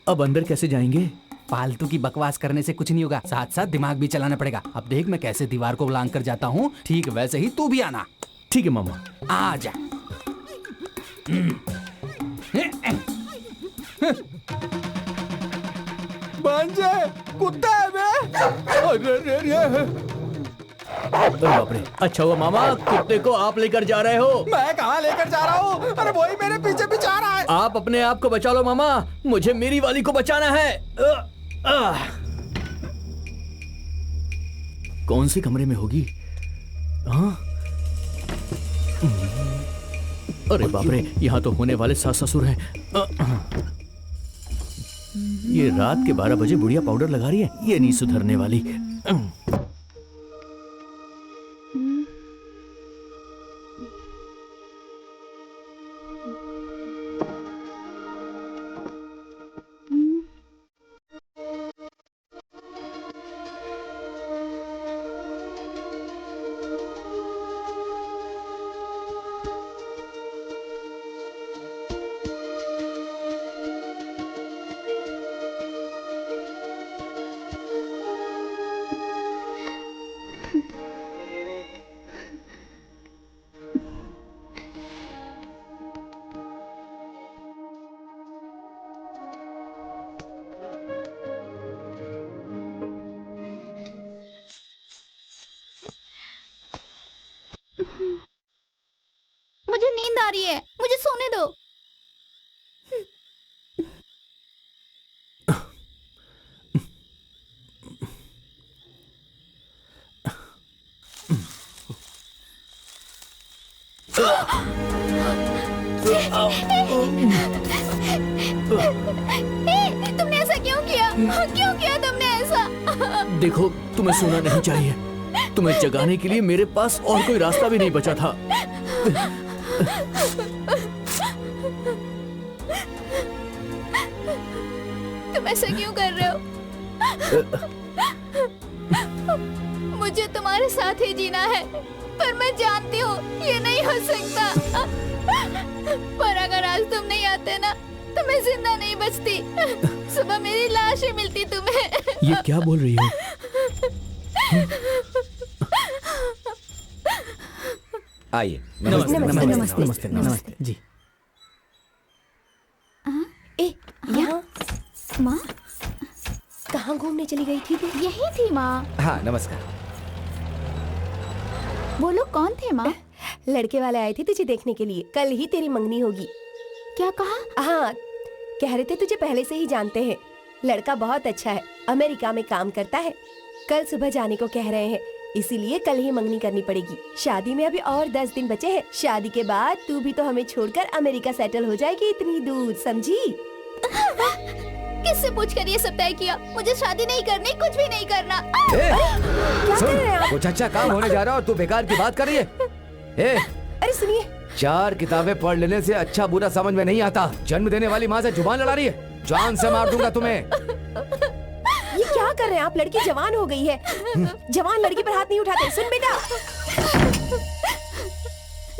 E: अब अंदर कैसे जाएंगे?
C: फालतू की बकवास करने से कुछ नहीं होगा, साथ साथ दिमाग भी चलाना पड़ेगा। अब देख मैं कैसे दीवार को लांग कर जाता हूँ, ठीक वैसे ही तू भी आना।
E: ठीक है मामा।
C: आ जा। भांजे, कुत्ता है बे?
E: अरे बाप रे, अच्छा हुआ मामा, कुत्ते को आप लेकर जा रहे हो।
C: मैं कहाँ लेकर जा रहा हूँ? अरे वही मेरे पीछे पीछे आ रहा है।
E: आप अपने आप को बचा लो मामा, मुझे मेरी वाली को बचाना है। कौन से कमरे में होगी? हाँ? अरे बाप रे, यहाँ तो होने वाले सास ससुर हैं। ये रात के 12 बजे बुढ़िया पाउडर लगा रही है, ये नहीं सुधरने वाली।
F: मुझे नींद आ रही है, मुझे सोने दो। तुमने ऐसा क्यों किया? क्यों किया तुमने ऐसा?
E: देखो, तुम्हें सोना नहीं चाहिए। तुम्हें जगाने के लिए मेरे पास और कोई रास्ता भी नहीं बचा था।
F: तुम ऐसा क्यों कर रहे हो? मुझे तुम्हारे साथ ही जीना है, पर मैं जानती हूँ ये नहीं हो सकता। पर अगर आज तुम नहीं आते ना, तो मैं जिंदा नहीं बचती। सुबह मेरी लाश ही मिलती तुम्हें।
E: ये क्या बोल रही हो?
J: आइए।
H: नमस्ते नमस्ते
E: नमस्ते नमस्ते नमस्ते जी।
F: ए, यहाँ माँ,
H: कहाँ घूमने चली गई थी तू?
F: यही थी माँ।
J: हाँ नमस्कार।
F: वो लोग कौन थे माँ?
H: लड़के वाले आए थे तुझे देखने के लिए। कल ही तेरी मंगनी होगी।
F: क्या कहा?
H: हाँ, कह रहे थे तुझे पहले से ही जानते हैं। लड़का बहुत अच्छा है, अमेरिका में काम करता है। कल सुबह जाने को कह रहे हैं, इसीलिए कल ही मंगनी करनी पड़ेगी। शादी में अभी और 10 दिन बचे हैं। शादी के बाद तू भी तो हमें छोड़कर अमेरिका सेटल हो जाएगी इतनी दूर, समझी?
F: किससे पूछकर ये सब तय किया? मुझे शादी नहीं करनी, कुछ भी नहीं करना।
J: सुन, कुछ अच्छा काम होने जा रहा है और तू बेकार की बात कर रही है।
H: अरे सुनिए,
J: 4 किताबें पढ़ लेने से अच्छा बुरा समझ में नहीं आता। जन्म देने वाली माँ से जुबान लड़ा रही है। जान से मार दूंगा तुम्हें।
H: ये क्या कर रहे हैं आप? लड़की जवान हो गई है। जवान लड़की पर हाथ नहीं उठाते। सुन बेटा,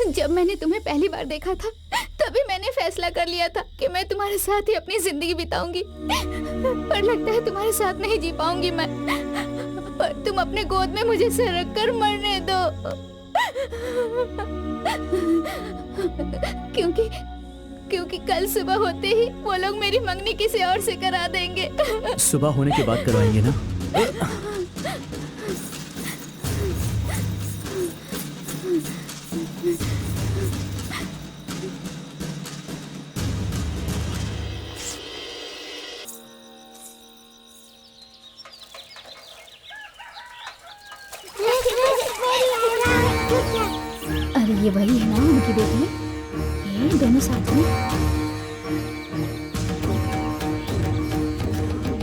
F: जब मैंने तुम्हें पहली बार देखा था तभी मैंने फैसला कर लिया था कि मैं तुम्हारे साथ ही अपनी जिंदगी बिताऊंगी। पर लगता है तुम्हारे साथ नहीं जी पाऊंगी मैं। पर तुम अपने गोद में मुझे सर रख कर मरने दो। क्योंकि कल सुबह होते ही वो लोग मेरी मंगनी किसी और से करा देंगे।
E: सुबह होने के बाद करवाएंगे ना?
F: अरे ये वही है ना उनकी बेटी? ये दोनों साथ में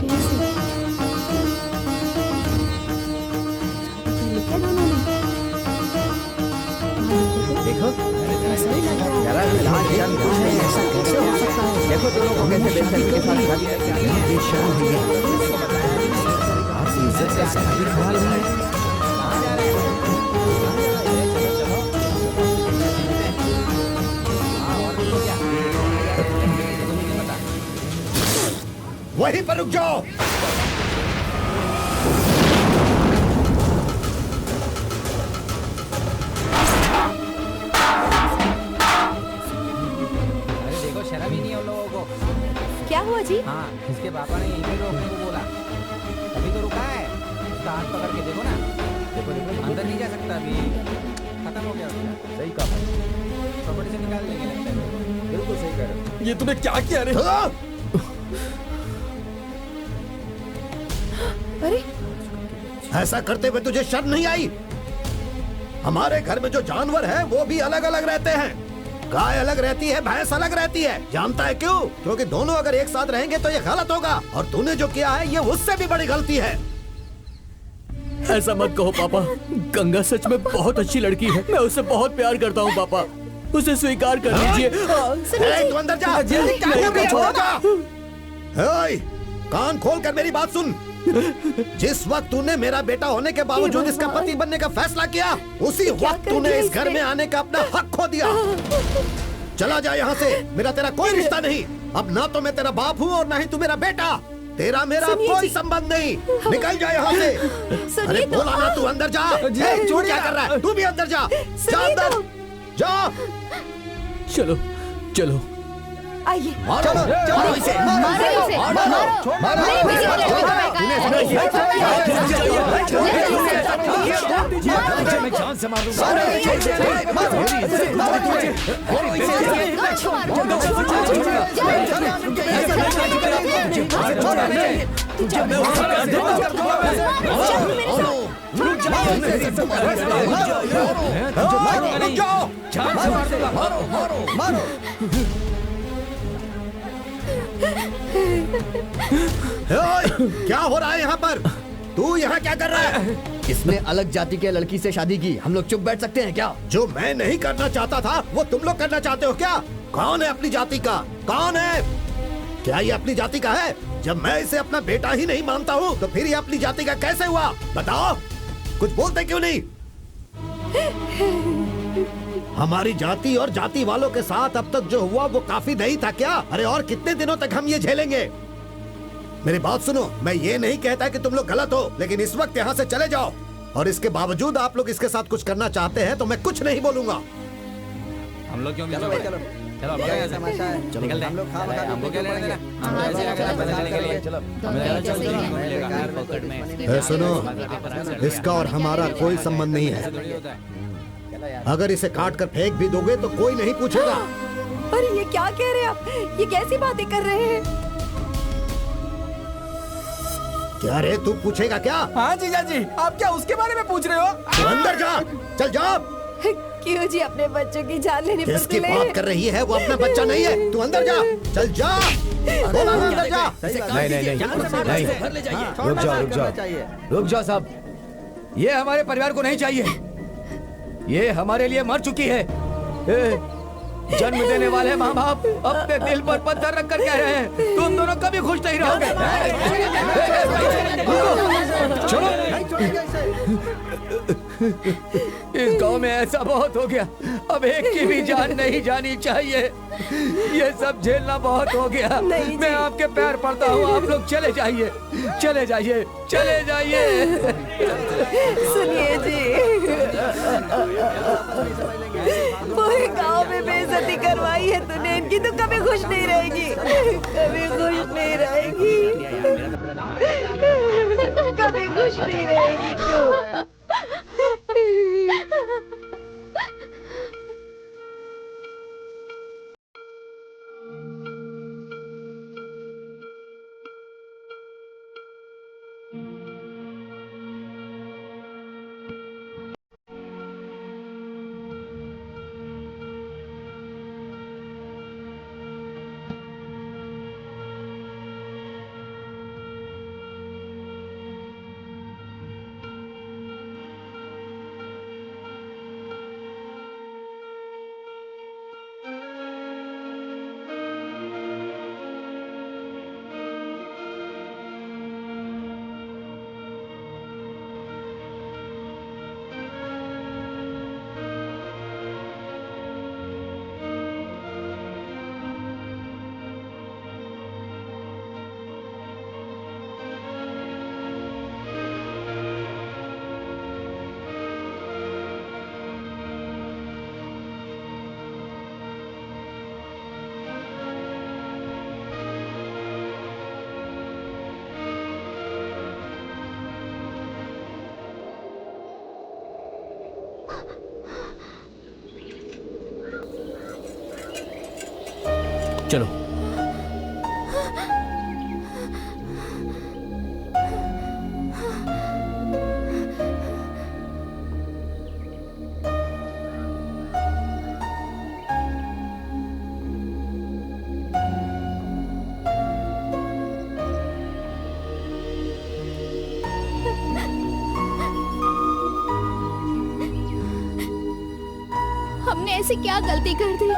F: कैसे? लिखा दोनों ने।
J: देखो
F: ऐसा ही लग रहा है।
J: जरा भी लाज शर्म कुछ नहीं है। ऐसा कैसे हो सकता है? देखो दोनों को कैसे बेशर्मी के साथ शादी करते हैं। ये शर्म है ये। आपकी इज्जत का जरा भी ख्याल नहीं है।
A: वहीं पर रुक जाओ।
C: अरे देखो, शर्म ही नहीं है उन लोगों को।
H: क्या हुआ जी?
C: हाँ, इसके पापा ने यहीं पे रोकने को बोला। अभी तो रुका है। उसका हाथ पकड़ के देखो ना। देखो अंदर नहीं जा सकता अभी। खत्म हो गया उसका।
J: सही कहा।
C: प्रॉपर्टी से निकाल लेंगे लगता है।
J: बिल्कुल सही कह रहे हो।
E: ये तूने क्या किया रे?
H: अरे
A: ऐसा करते हुए तुझे शर्म नहीं आई? हमारे घर में जो जानवर है वो भी अलग अलग रहते हैं। गाय अलग रहती है, भैंस अलग रहती है। जानता है क्यों? क्योंकि दोनों अगर एक साथ रहेंगे तो ये गलत होगा। और तूने जो किया है ये उससे भी बड़ी गलती है।
E: ऐसा मत कहो पापा। गंगा सच में बहुत अच्छी लड़की है। मैं उससे बहुत प्यार करता हूँ पापा। उसे स्वीकार कर लीजिए।
A: तू अंदर जा। कान खोल कर मेरी बात सुन। जिस वक्त तूने मेरा बेटा होने के बावजूद इसका पति बनने का फैसला किया, उसी वक्त तूने इस घर में आने का अपना हक खो दिया। चला जा यहाँ से। मेरा तेरा कोई रिश्ता नहीं। अब ना तो मैं तेरा बाप हूँ और ना ही तू मेरा बेटा। तेरा मेरा कोई संबंध नहीं। निकल जा यहाँ से। अरे बोला ना, तू अंदर जा। छोड़, क्या कर रहा है? तू भी अंदर जा। जा अंदर जा।
E: चलो चलो
H: आइए।
A: चलो चलो इसे
F: मारो इसे, मारो। नहीं, मुझे ये लड़का बेकार है।
J: मैं जान से मारूंगा।
A: क्या हो रहा है यहाँ पर? तू यहाँ क्या कर रहा है?
G: इसने अलग जाति के लड़की से शादी की। हम लोग चुप बैठ सकते हैं क्या?
A: जो मैं नहीं करना चाहता था वो तुम लोग करना चाहते हो क्या? कौन है अपनी जाति का? कौन है? क्या ये अपनी जाति का है? जब मैं इसे अपना बेटा ही नहीं मानता हूँ तो फिर ये अपनी जाति का कैसे हुआ? बताओ, कुछ बोलते क्यों नहीं? हमारी जाति और जाति वालों के साथ अब तक जो हुआ वो काफी नहीं था क्या? अरे और कितने दिनों तक हम ये झेलेंगे? मेरी बात सुनो, मैं ये नहीं कहता कि तुम लोग गलत हो, लेकिन इस वक्त यहाँ से चले जाओ। और इसके बावजूद आप लोग इसके साथ कुछ करना चाहते हैं तो मैं कुछ नहीं बोलूंगा।
C: हम लोग क्यों? चलो चलो क्या तमाशा है, चलो हम लोग खा खा हमको क्या लेना देना, हम तो ऐसे आकर पैसा लेने के लिए चलो
A: सुनो, इसका और हमारा कोई संबंध नहीं है। अगर इसे काट कर फेंक भी दोगे तो कोई नहीं पूछेगा।
H: अरे ये क्या कह रहे हैं आप? ये कैसी बातें कर रहे हैं?
A: क्या रे, तू पूछेगा क्या?
C: हाँ जीजा जी, आप क्या उसके बारे में पूछ रहे हो?
A: तू अंदर जा, चल जा।
H: क्यों जी, अपने बच्चों की जान लेने पर
A: जिसकी
H: तुले?
A: बात कर रही है वो अपना बच्चा नहीं है। तू अंदर जा, चल जा, अंदर जा।
J: नहीं, रुक जाओ साहब, ये हमारे परिवार को नहीं चाहिए। ये हमारे लिए मर चुकी है। जन्म देने वाले माँ बाप अपने दिल पर पत्थर रख कर कह रहे हैं तुम दोनों कभी खुश नहीं रहोगे। चलो, इस गांव में ऐसा बहुत हो गया, अब एक की भी जान नहीं जानी चाहिए। ये सब झेलना बहुत हो गया। मैं आपके पैर पड़ता हूँ, आप लोग चले जाइए, चले जाइए, चले जाइए।
H: सुनिए जी, पूरे गांव में बेइज्जती करवाई है तूने इनकी, तो कभी खुश नहीं रहेगी, कभी खुश नहीं रहेगी, कभी खुश नहीं रहेगी। क्यों?
E: चलो,
F: हमने ऐसी क्या गलती कर दी?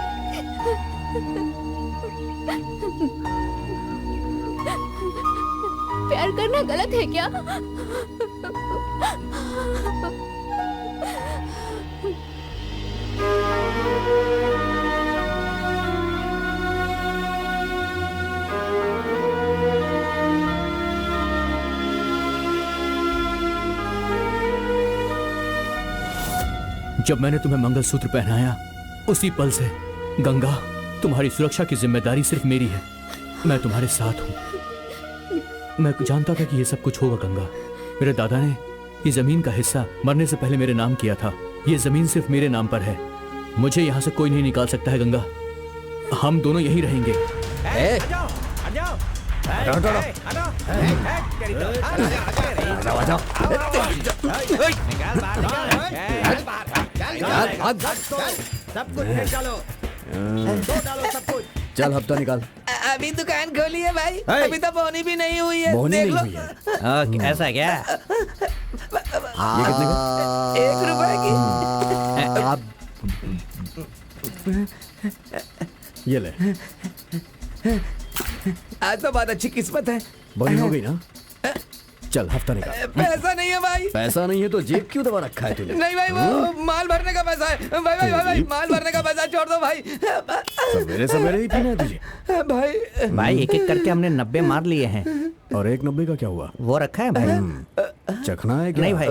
F: प्यार करना गलत है क्या?
E: जब मैंने तुम्हें मंगलसूत्र पहनाया उसी पल से गंगा, तुम्हारी सुरक्षा की जिम्मेदारी सिर्फ मेरी है। मैं तुम्हारे साथ हूँ। मैं जानता था कि ये सब कुछ होगा गंगा। मेरे दादा ने ये जमीन का हिस्सा मरने से पहले मेरे नाम किया था। ये जमीन सिर्फ मेरे नाम पर है। मुझे यहाँ से कोई नहीं निकाल सकता है गंगा। हम दोनों यहीं रहेंगे।
A: सब कुछ फेंक डालो, दो डालो सब कुछ।
J: चल हफ्ता निकाल।
G: अभी दुकान खोली है भाई, अभी तो बोनी भी नहीं हुई है।
J: बोनी
G: देख
J: नहीं
G: लो।
J: हुई है।
C: ऐसा क्या?
J: ये कितने का?
G: 1 रुपए की।
J: ये ले।
G: आज तो बहुत अच्छी किस्मत है।
J: बनी हो गई ना? चल हफ्ता निकाल।
G: पैसा नहीं है भाई।
J: पैसा नहीं है तो जेब क्यों दबा रखा है तूने?
G: नहीं भाई, वो माल भरने का पैसा है। भाई माल भरने का पैसा छोड़ दो भाई।
J: सवेरे सवेरे ही पीना है तुझे।
C: भाई एक एक करके हमने 90 मार लिए हैं।
J: और 1 90 का क्या हुआ?
C: वो रखा है भाई।
J: चखना है क्या?
C: नहीं भाई,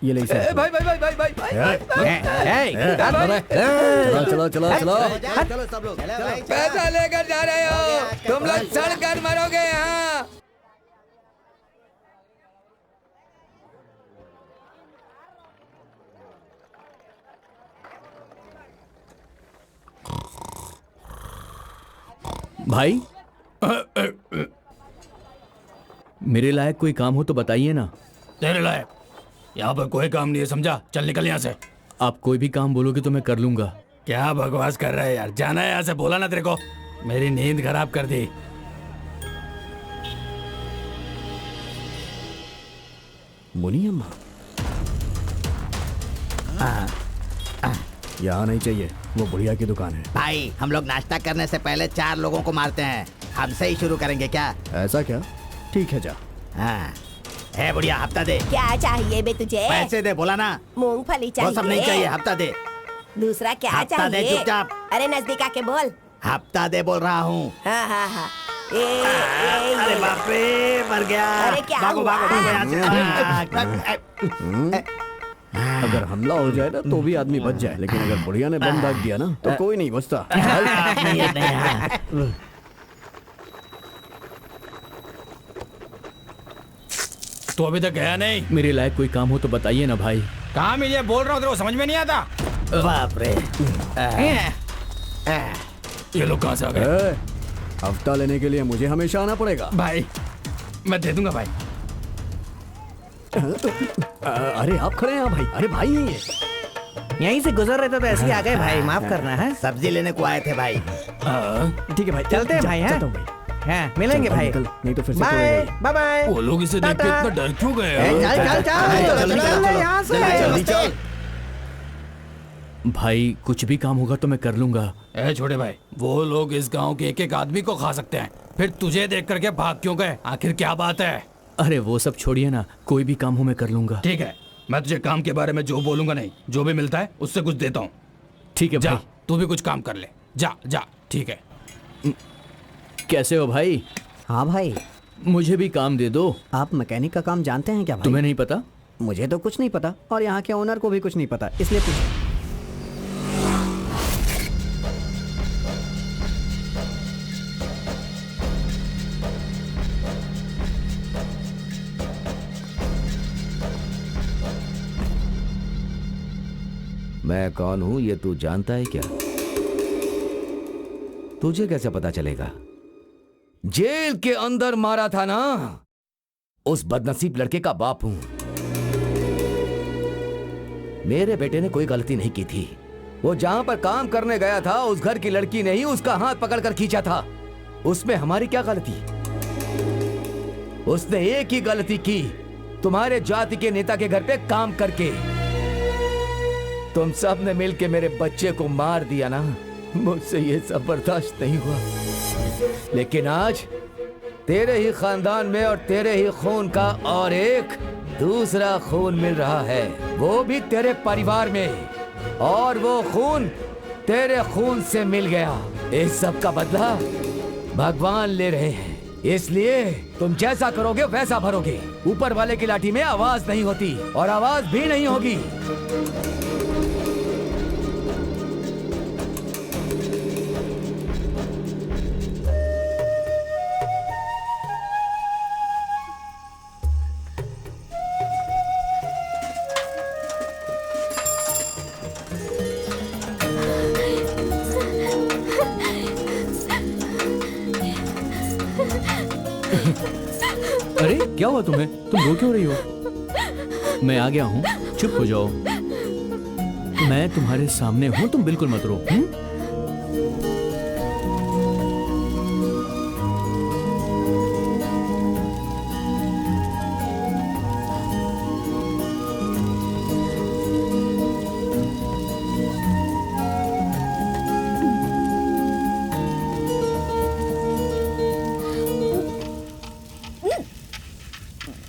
B: ये ले इसे।
J: भाई भाई भाई भाई भाई
B: चलो चलो चलो।
A: चलो सब लोग
J: पैसा लेकर जा रहे हो, तुम लोग सड़ कर मरोगे यहाँ।
E: भाई मेरे लायक कोई काम हो तो बताइए ना।
L: तेरे लायक यहाँ पर कोई काम नहीं है, समझा? चल निकल यहाँ से।
E: आप कोई भी काम बोलोगे तो मैं कर लूंगा।
L: क्या बकवास कर रहा है यार, जाना है यहाँ से, बोला ना तेरे को। मेरी नींद खराब कर दी।
B: मुनियम्मा यहाँ नहीं चाहिए, वो बुढ़िया की दुकान है।
A: भाई हम लोग नाश्ता करने से पहले 4 लोगों को मारते हैं, हमसे ही शुरू करेंगे क्या?
B: ऐसा क्या? ठीक है जा।
A: हाँ है बुढ़िया, हफ्ता दे।
H: क्या चाहिए बे तुझे?
A: पैसे दे, बोला ना।
H: मूंगफली
A: वो
H: चाहिए?
A: सब नहीं चाहिए, हफ्ता दे।
H: दूसरा क्या
A: हफ्ता दे
H: चाहिए?
A: चुपचाप।
H: अरे नजदीक आके बोल।
A: हफ्ता दे बोल रहा हूँ।
H: हाँ हाँ हाँ।
A: अरे बाप रे, मर गया।
H: अरे क्या
A: भागो
H: हुआ?
A: भागो भागो यहाँ से।
B: अगर हमला हो जाए ना तो भी आदमी बच जाए, लेकिन अगर बुढ़िया ने बम दाग दिया ना तो कोई नहीं बचता।
L: तो अभी तक गया नहीं?
E: मेरे लायक कोई काम हो तो बताइए ना भाई।
C: कहाँ मिले बोल रहा हूँ, तेरे को समझ में नहीं आता?
A: बाप रे।
L: ये लोग कहाँ से आ गए?
B: हफ्ता लेने के लिए मुझे हमेशा आना पड़ेगा।
L: भाई मैं दे दूंगा भाई।
B: अरे आप खड़े हैं भाई। अरे भाई है ये।
K: यहीं से गुजर रहे थे तो ऐसे ही आ गए भाई, माफ करना है।
A: सब्जी लेने को आए थे भाई।
B: ठीक है भाई,
K: चलते हैं भाई। हैं?
B: चलता हूँ भाई।
K: हाँ, मिलेंगे भाई।
B: नहीं तो फिर से
K: बाय
B: तोड़ेगा
K: बाय बाय।
L: वो लोग इसे देख के इतना डर क्यों गए?
K: यहाँ से
E: भाई कुछ भी काम होगा तो मैं कर लूंगा।
L: ए छोटे भाई, वो लोग इस गांव के एक आदमी को खा सकते हैं, फिर तुझे देख करके भाग क्यों गए? आखिर क्या बात है?
E: अरे वो सब छोड़िए ना, कोई भी काम हो मैं कर लूंगा।
L: ठीक है, मैं तुझे काम के बारे में जो बोलूंगा नहीं, जो भी मिलता है उससे कुछ देता हूँ।
E: ठीक है
L: जा,
E: भाई।
L: तू भी कुछ काम कर ले। जा जा, ठीक है।
E: कैसे हो भाई?
K: हाँ भाई,
E: मुझे भी काम दे दो।
K: आप मैकेनिक का काम जानते हैं क्या भाई?
E: तुम्हें नहीं पता?
K: मुझे तो कुछ नहीं पता और यहाँ के ओनर को भी कुछ नहीं पता, इसलिए पूछ।
J: मैं कौन हूं ये तू जानता है क्या? तुझे कैसे पता चलेगा? जेल के अंदर मारा था ना, उस बदनसीब लड़के का बाप हूं। मेरे बेटे ने कोई गलती नहीं की थी। वो जहां पर काम करने गया था उस घर की लड़की ने ही उसका हाथ पकड़कर खींचा था। उसमें हमारी क्या गलती? उसने एक ही गलती की, तुम्हारे जाति के नेता के घर पे काम करके। तुम सब ने मिलके मेरे बच्चे को मार दिया ना, मुझसे ये सब बर्दाश्त नहीं हुआ। लेकिन आज तेरे ही खानदान में और तेरे ही खून का और एक दूसरा खून मिल रहा है, वो भी तेरे परिवार में, और वो खून तेरे खून से मिल गया। इस सब का बदला भगवान ले रहे हैं, इसलिए तुम जैसा करोगे वैसा भरोगे। ऊपर वाले की लाठी में आवाज नहीं होती और आवाज भी नहीं होगी।
E: अरे क्या हुआ तुम्हें? तुम रो क्यों रही हो? मैं आ गया हूँ, चुप हो जाओ। मैं तुम्हारे सामने हूँ, तुम बिल्कुल मत रो।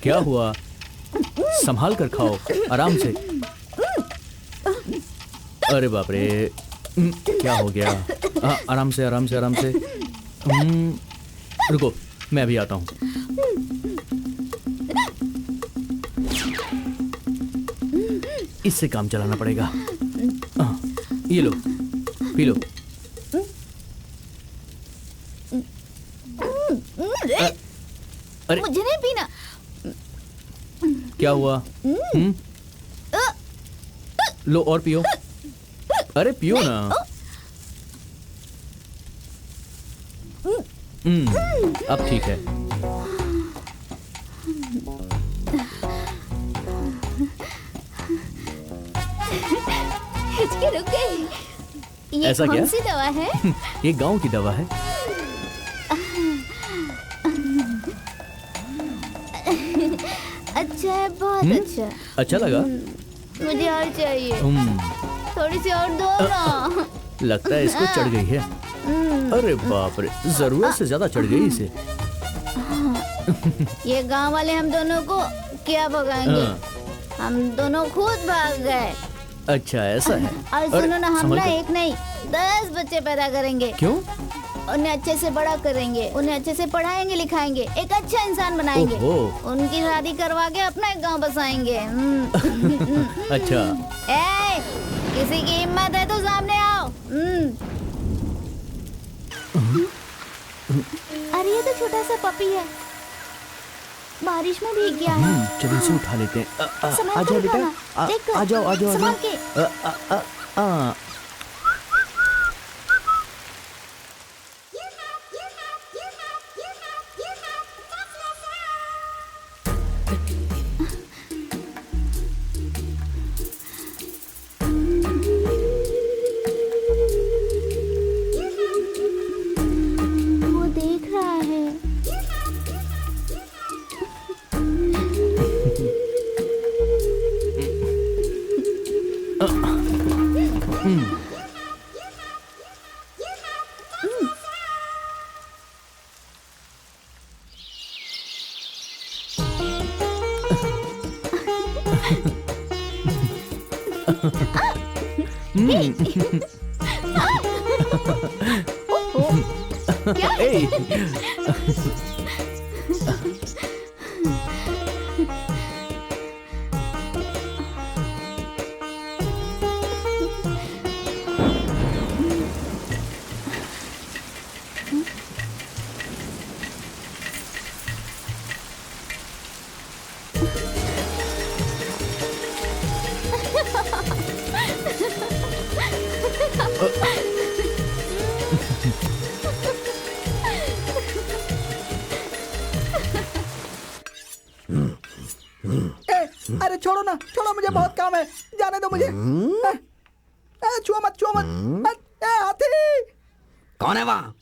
E: क्या हुआ? संभाल कर खाओ, आराम से। अरे बाप रे, क्या हो गया? आराम से आराम से आराम से। रुको, मैं अभी आता हूँ। इससे काम चलाना पड़ेगा। ये लो, पी लो। अरे
F: मुझे नहीं पीना।
E: क्या हुआ? लो और पियो। अरे पियो ना। अब ठीक है।
F: हिचकी रुक गई। ये
E: ऐसा
F: कौन
E: क्या?
F: सी दवा है?
E: ये गांव की दवा है।
F: अच्छा है, बहुत अच्छा।
E: अच्छा लगा?
F: मुझे और चाहिए। थोड़ी सी और दो ना।
E: लगता है इसको चढ़ गई है। अरे बाप रे, जरूरत से ज्यादा चढ़ गई इसे।
F: ये गांव वाले हम दोनों को क्या भगाएंगे? हम दोनों खुद भाग गए।
E: अच्छा ऐसा है।
F: और सुनो ना, हम ना एक नहीं 10 बच्चे पैदा करेंगे।
E: क्यों?
F: उन्हें अच्छे से बड़ा करेंगे, उन्हें अच्छे से पढ़ाएंगे लिखाएंगे, एक अच्छा इंसान बनाएंगे। उनकी शादी करवा के अपना एक गांव बसाएंगे।
E: अच्छा।
F: ए, किसी की हिम्मत है तो सामने आओ। अरे ये तो छोटा सा पपी है, बारिश में भीग गया है।
E: चलो इसे उठा लेते हैं।
F: संभाल
E: आ जाओ
F: के
E: बेटा,
F: उठाना। देख कर,
E: आ जाओ आ जाओ आ
F: संभाल
E: जाओ।
F: के। वो देख रहा है। क्या?
K: अरे छोड़ो ना, छोड़ो, मुझे बहुत काम है, जाने दो मुझे। छुओ मत, छुओ मत। हाथी।
G: कौन है वहाँ?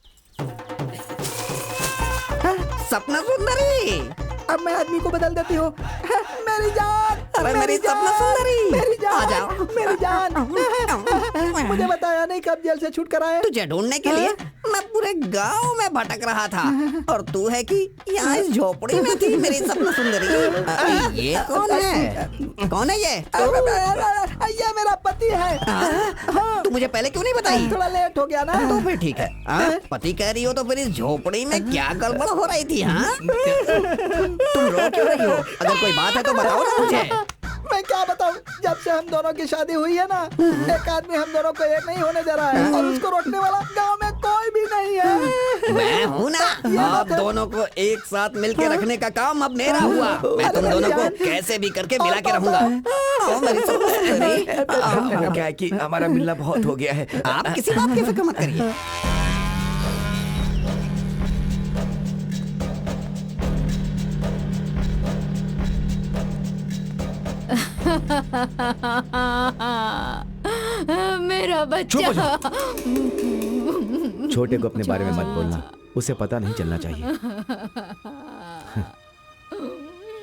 G: सपना सुंदरी।
K: अब मैं आदमी को बदल देती हूँ। मेरी जान।
G: अरे मेरी सपना सुंदरी।
K: मेरी जान।
G: आ जाओ।
K: मेरी जान। मुझे बताया नहीं कब जेल से छूट कर आए।
G: तुझे ढूंढने के लिए मैं पूरे गांव में भटक रहा था, और तू है कि यहाँ इस झोपड़ी में थी मेरी सपना सुंदरी। ये कौन है? कौन है ये?
K: ये मेरा पति है।
G: तू मुझे पहले क्यों नहीं बताई?
K: थोड़ा लेट हो गया ना।
G: तो फिर ठीक है। पति कह रही हो तो फिर इस झोपड़ी में क्या गड़बड़ हो रही थी? हाँ, तुम रो क्यों रही हो? अगर कोई बात है तो बताओ ना मुझे।
K: मैं क्या बताऊं, जब से हम दोनों की शादी हुई है ना, एक आदमी हम दोनों को एक नहीं होने दे रहा है, और उसको रोकने वाला गांव में कोई भी नहीं है।
G: मैं हूँ ना, आप दोनों को एक साथ मिलके रखने का काम अब मेरा हुआ। मैं तुम दोनों को कैसे भी करके मिला के रहूंगा।
J: क्या है कि हमारा मिलना बहुत हो गया है।
G: आप किसी बात की फिक्र मत करिए।
F: मेरा बच्चा।
J: छोटे को अपने बारे में मत बोलना, उसे पता नहीं चलना चाहिए।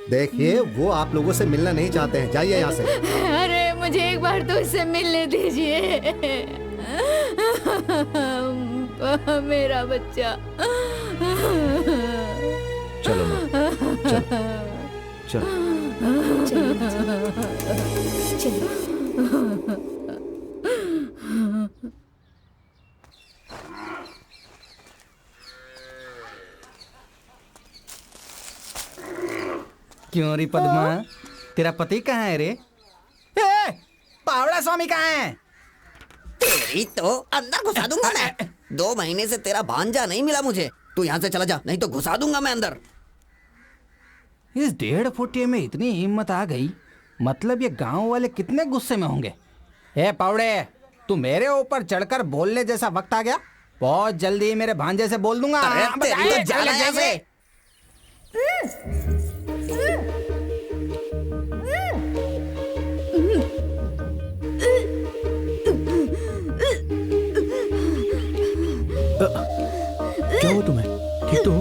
A: देखिए, वो आप लोगों से मिलना नहीं चाहते हैं, जाइए यहाँ से।
F: अरे मुझे एक बार तो इससे मिलने दीजिए। मेरा बच्चा।
J: चलो माँ, चलो
C: क्यों रे पद्मा, तेरा पति कहाँ है रे? पावड़ा स्वामी कहाँ है?
G: तेरी तो अंदर घुसा दूंगा मैं। 2 महीने से तेरा भांजा नहीं मिला मुझे। तू यहाँ से चला जा, नहीं तो घुसा दूंगा मैं अंदर।
C: इस 1.5 फुटिये में इतनी हिम्मत आ गई, मतलब ये गांव वाले कितने गुस्से में होंगे। ए पावड़े, तू मेरे ऊपर चढ़कर बोलने जैसा वक्त आ गया। बहुत जल्दी मेरे भांजे से बोल दूंगा।
G: अरे तेरी तो जान है ऐसे।
E: क्या हुआ तुम्हें? ठीक तो हो?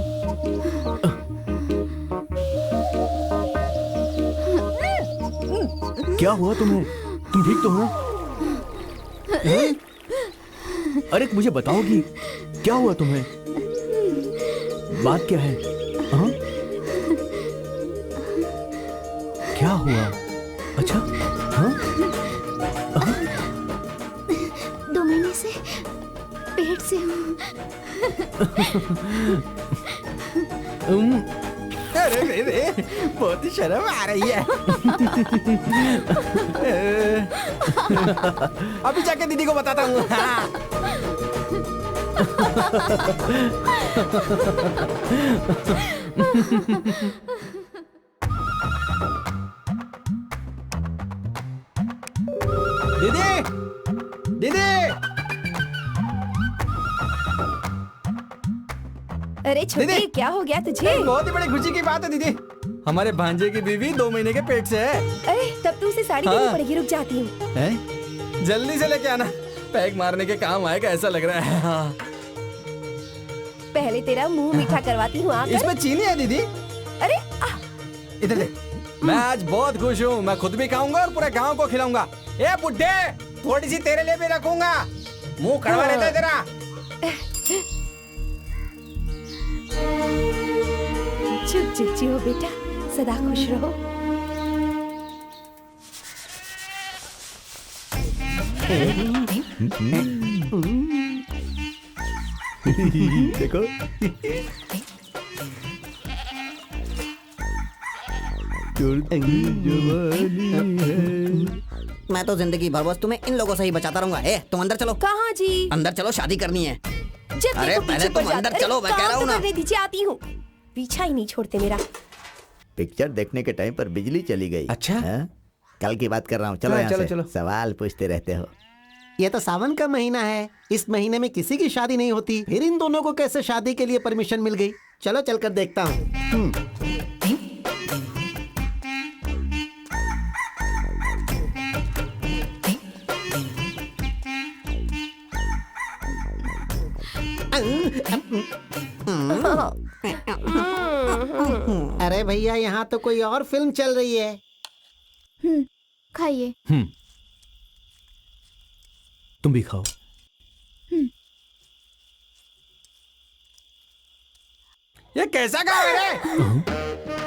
E: क्या हुआ तुम्हें? तुम ठीक तो हो? हैं? अरे मुझे बताओगी क्या हुआ तुम्हें? बात क्या है? हाँ? क्या हुआ? अच्छा, हाँ?
F: 2 महीने से पेट से हूँ।
C: अरे रे रे, बहुत ही शर्म आ रही है। अभी जाके दीदी को बताता हूँ। दीदी, दीदी।
H: अरे छोटे, क्या हो गया तुझे?
C: बहुत ही बड़ी खुशी की बात है दीदी। हमारे भांजे की बीवी 2 महीने के पेट से है।
H: अरे तब तो उसे साड़ी देनी पड़ेगी। रुक जाती हूँ।
C: हैं? जल्दी से लेके आना, पैक मारने के काम आएगा ऐसा लग रहा है। हाँ।
H: पहले तेरा मुंह मीठा करवाती हूँ। आकर।
C: इसमें चीनी है दीदी।
H: अरे
C: इधर दे। मैं आज बहुत खुश हूँ। मैं खुद भी खाऊंगा और पूरे गांव को खिलाऊंगा। ए बुड्ढे, थोड़ी सी तेरे लिए भी रखूंगा। मुंह कड़वा रहता है तेरा।
H: चुप चुप हो बेटा, सदा खुश रहो।
A: देखो
G: मैं तो जिंदगी भर बस तुम्हें इन लोगों से ही बचाता रहूंगा। ए, तुम अंदर चलो।
H: कहाँ जी?
G: अंदर चलो, शादी करनी है।
H: जब
G: अरे
H: देखो
G: पहले
H: पीछे
G: तुम
H: पड़
G: अंदर
H: जाते।
G: चलो, मैं कह रहा हूँ ना।
H: करने दीजिए, आती हूँ। पीछा ही नहीं छोड़ते मेरा।
A: पिक्चर देखने के टाइम पर बिजली चली गई।
C: अच्छा?
A: हाँ? कल की बात कर रहा हूँ। चलो
C: हाँ,
A: यहाँ
C: चलो,
A: से।
C: चलो।
A: सवाल पूछते रहते हो।
K: ये तो सावन का महीना है, इस महीने में किसी की शादी नहीं होती, फिर इन दोनों को कैसे शादी के लिए परमिशन मिल गई? चलो चलकर देखता हूँ। अरे भैया, यहाँ तो कोई और फिल्म चल रही है।
F: खाइए।
E: तुम भी खाओ।
C: ये कैसा गाँव है रे?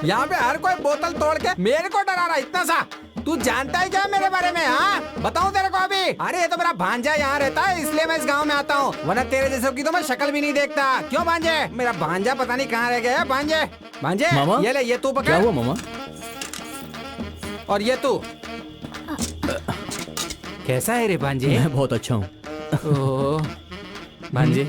C: यहाँ पे हर कोई बोतल तोड़ के मेरे को डरा रहा है इतना सा। तू जानता है क्या मेरे बारे में? हाँ, बताऊं तेरे को अभी? अरे ये तो मेरा भांजा यहाँ रहता है, इसलिए मैं इस गांव में आता हूँ, वरना तेरे जैसे की तो मैं शक्ल भी नहीं देखता। क्यों भांजे? मेरा भांजा पता नहीं कहाँ रह गया है। भांजे, भांजे,
E: मामा?
C: ये ले, ये तू पकड़।
E: क्या हुआ मामा?
C: और ये तू कैसा है रे भांजे?
E: मैं बहुत अच्छा हूँ।
C: ओह, भांजे,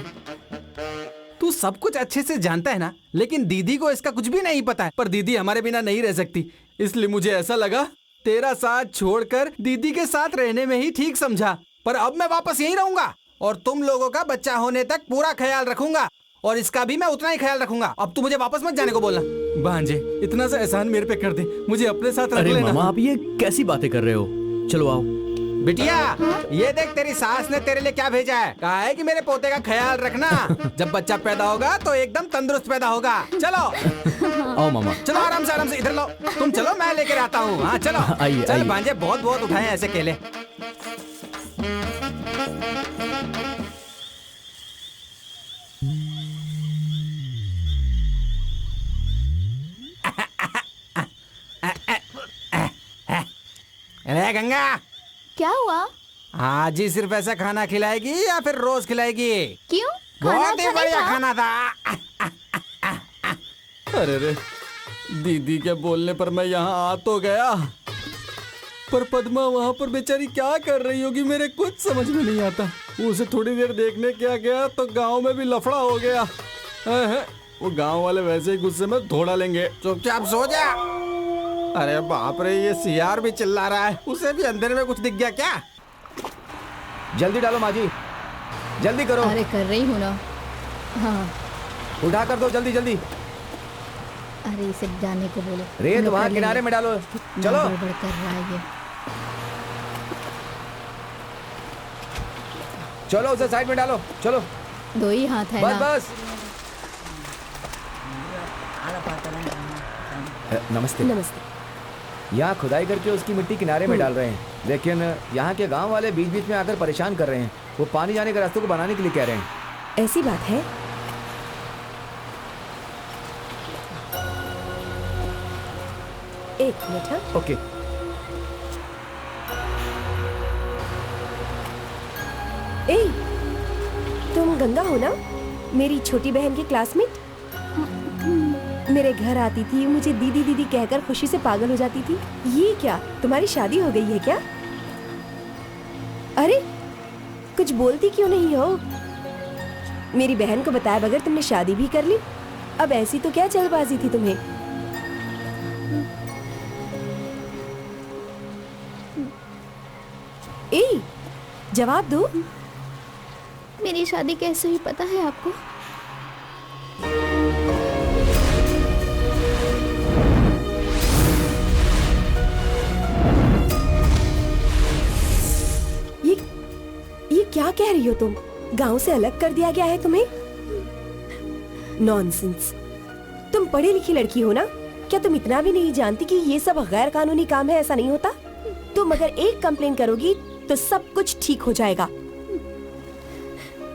C: तू सब कुछ अच्छे से जानता है ना, लेकिन दीदी को इसका कुछ भी नहीं पता है। पर दीदी हमारे बिना नहीं रह सकती, इसलिए मुझे ऐसा लगा तेरा साथ छोड़कर दीदी के साथ रहने में ही ठीक समझा। पर अब मैं वापस यहीं रहूंगा और तुम लोगों का बच्चा होने तक पूरा ख्याल रखूंगा, और इसका भी मैं उतना ही ख्याल रखूंगा। अब तू मुझे वापस मत जाने को बोलना। भांजे, इतना सा एहसान मेरे पे कर दे, मुझे अपने साथ रख
E: अरे
C: लेना।
E: मामा, आप ये कैसी बातें कर रहे हो? चलो आओ।
C: बिटिया, ये देख तेरी सास ने तेरे लिए क्या भेजा है। कहा है कि मेरे पोते का ख्याल रखना, जब बच्चा पैदा होगा तो एकदम तंदुरुस्त पैदा होगा। चलो
E: आओ मामा।
C: चलो, आराम से इधर लो। तुम चलो, मैं लेकर आता हूँ। हाँ चलो।
E: आइए,
C: चल
E: आइए।
C: भांजे, बहुत बहुत उठाए ऐसे केले। अरे गंगा,
F: क्या हुआ?
C: आज ही सिर्फ ऐसा खाना खिलाएगी या फिर रोज खिलाएगी?
F: क्यों?
C: बहुत ही
F: अच्छा नहीं
C: बढ़िया
F: था?
C: खाना था। अरे रे, दीदी के बोलने पर मैं यहाँ आ तो गया, पर पद्मा वहाँ पर बेचारी क्या कर रही होगी मेरे कुछ समझ में नहीं आता। उसे थोड़ी देर देखने क्या गया तो गांव में भी लफड़ा हो गया। वो गांव वाले वैसे ही गुस्से में धोड़ा लेंगे। चुपचाप सो जा। अरे बाप रे, ये सियार भी चिल्ला रहा है। उसे भी अंधेरे में कुछ दिख गया क्या?
J: जल्दी डालो माजी, जल्दी करो।
F: अरे कर रही हूँ ना। हाँ
J: उठा कर दो जल्दी जल्दी।
F: अरे इसे जाने को बोलो।
J: रेत वहाँ किनारे में डालो। चलो
F: गड़बड़ कर रहा है ये।
J: चलो उसे साइड में डालो। चलो
F: दो ही हाथ है
J: बस
F: ना।
J: बस। नमस्ते।
H: नमस्ते।
J: यहाँ खुदाई करके उसकी मिट्टी किनारे में डाल रहे हैं, लेकिन यहाँ के गांव वाले बीच बीच में आकर परेशान कर रहे हैं। वो पानी जाने के रास्ते को बनाने के लिए कह रहे हैं।
H: ऐसी बात है। एक मिनट। हाँ
J: ओके।
H: ए, तुम गंगा हो ना, मेरी छोटी बहन की क्लासमेट? मेरे घर आती थी, मुझे दीदी दीदी कहकर खुशी से पागल हो जाती थी। ये क्या, तुम्हारी शादी हो गई है क्या? अरे कुछ बोलती क्यों नहीं हो? मेरी बहन को बताए बगैर तुमने शादी भी कर ली। अब ऐसी तो क्या जल्दबाजी थी तुम्हें? ए, जवाब दो।
F: मेरी शादी कैसे हुई पता है आपको?
H: ये क्या कह रही हो तुम? गांव से अलग कर दिया गया है तुम्हें? नॉनसेंस। तुम पढ़ी लिखी लड़की हो ना, क्या तुम इतना भी नहीं जानती कि ये सब गैर कानूनी काम है? ऐसा नहीं होता। तुम अगर एक कंप्लेन करोगी तो सब कुछ ठीक हो जाएगा।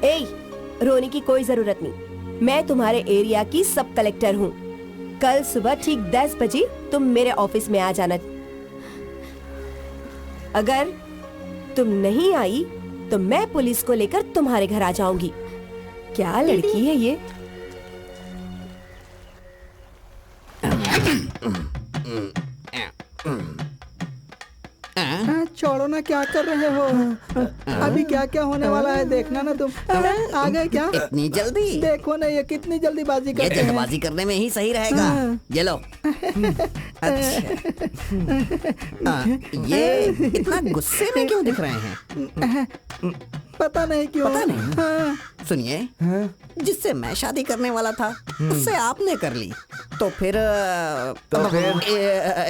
H: ए, रोने की कोई जरूरत नहीं। मैं तुम्हारे एरिया की सब कलेक्टर हूँ। कल सुबह ठीक 10 बजे तुम मेरे ऑफिस में आ जाना। अगर तुम नहीं आई तो मैं पुलिस को लेकर तुम्हारे घर आ जाऊंगी। क्या लड़की है ये?
K: छोड़ो ना, क्या कर रहे हो? अभी क्या क्या होने वाला है देखना ना तुम। आ गए क्या?
G: इतनी जल्दी?
K: देखो ना ये कितनी जल्दीबाजी
G: ये
K: करते हैं।
G: जल्दबाजी करने में ही सही रहेगा। ये लो। अच्छा। ये इतना गुस्से में क्यों दिख रहे हैं?
K: पता नहीं क्यों।
G: पता नहीं। सुनिए, जिससे मैं शादी करने वाला था उससे आपने कर ली, तो फिर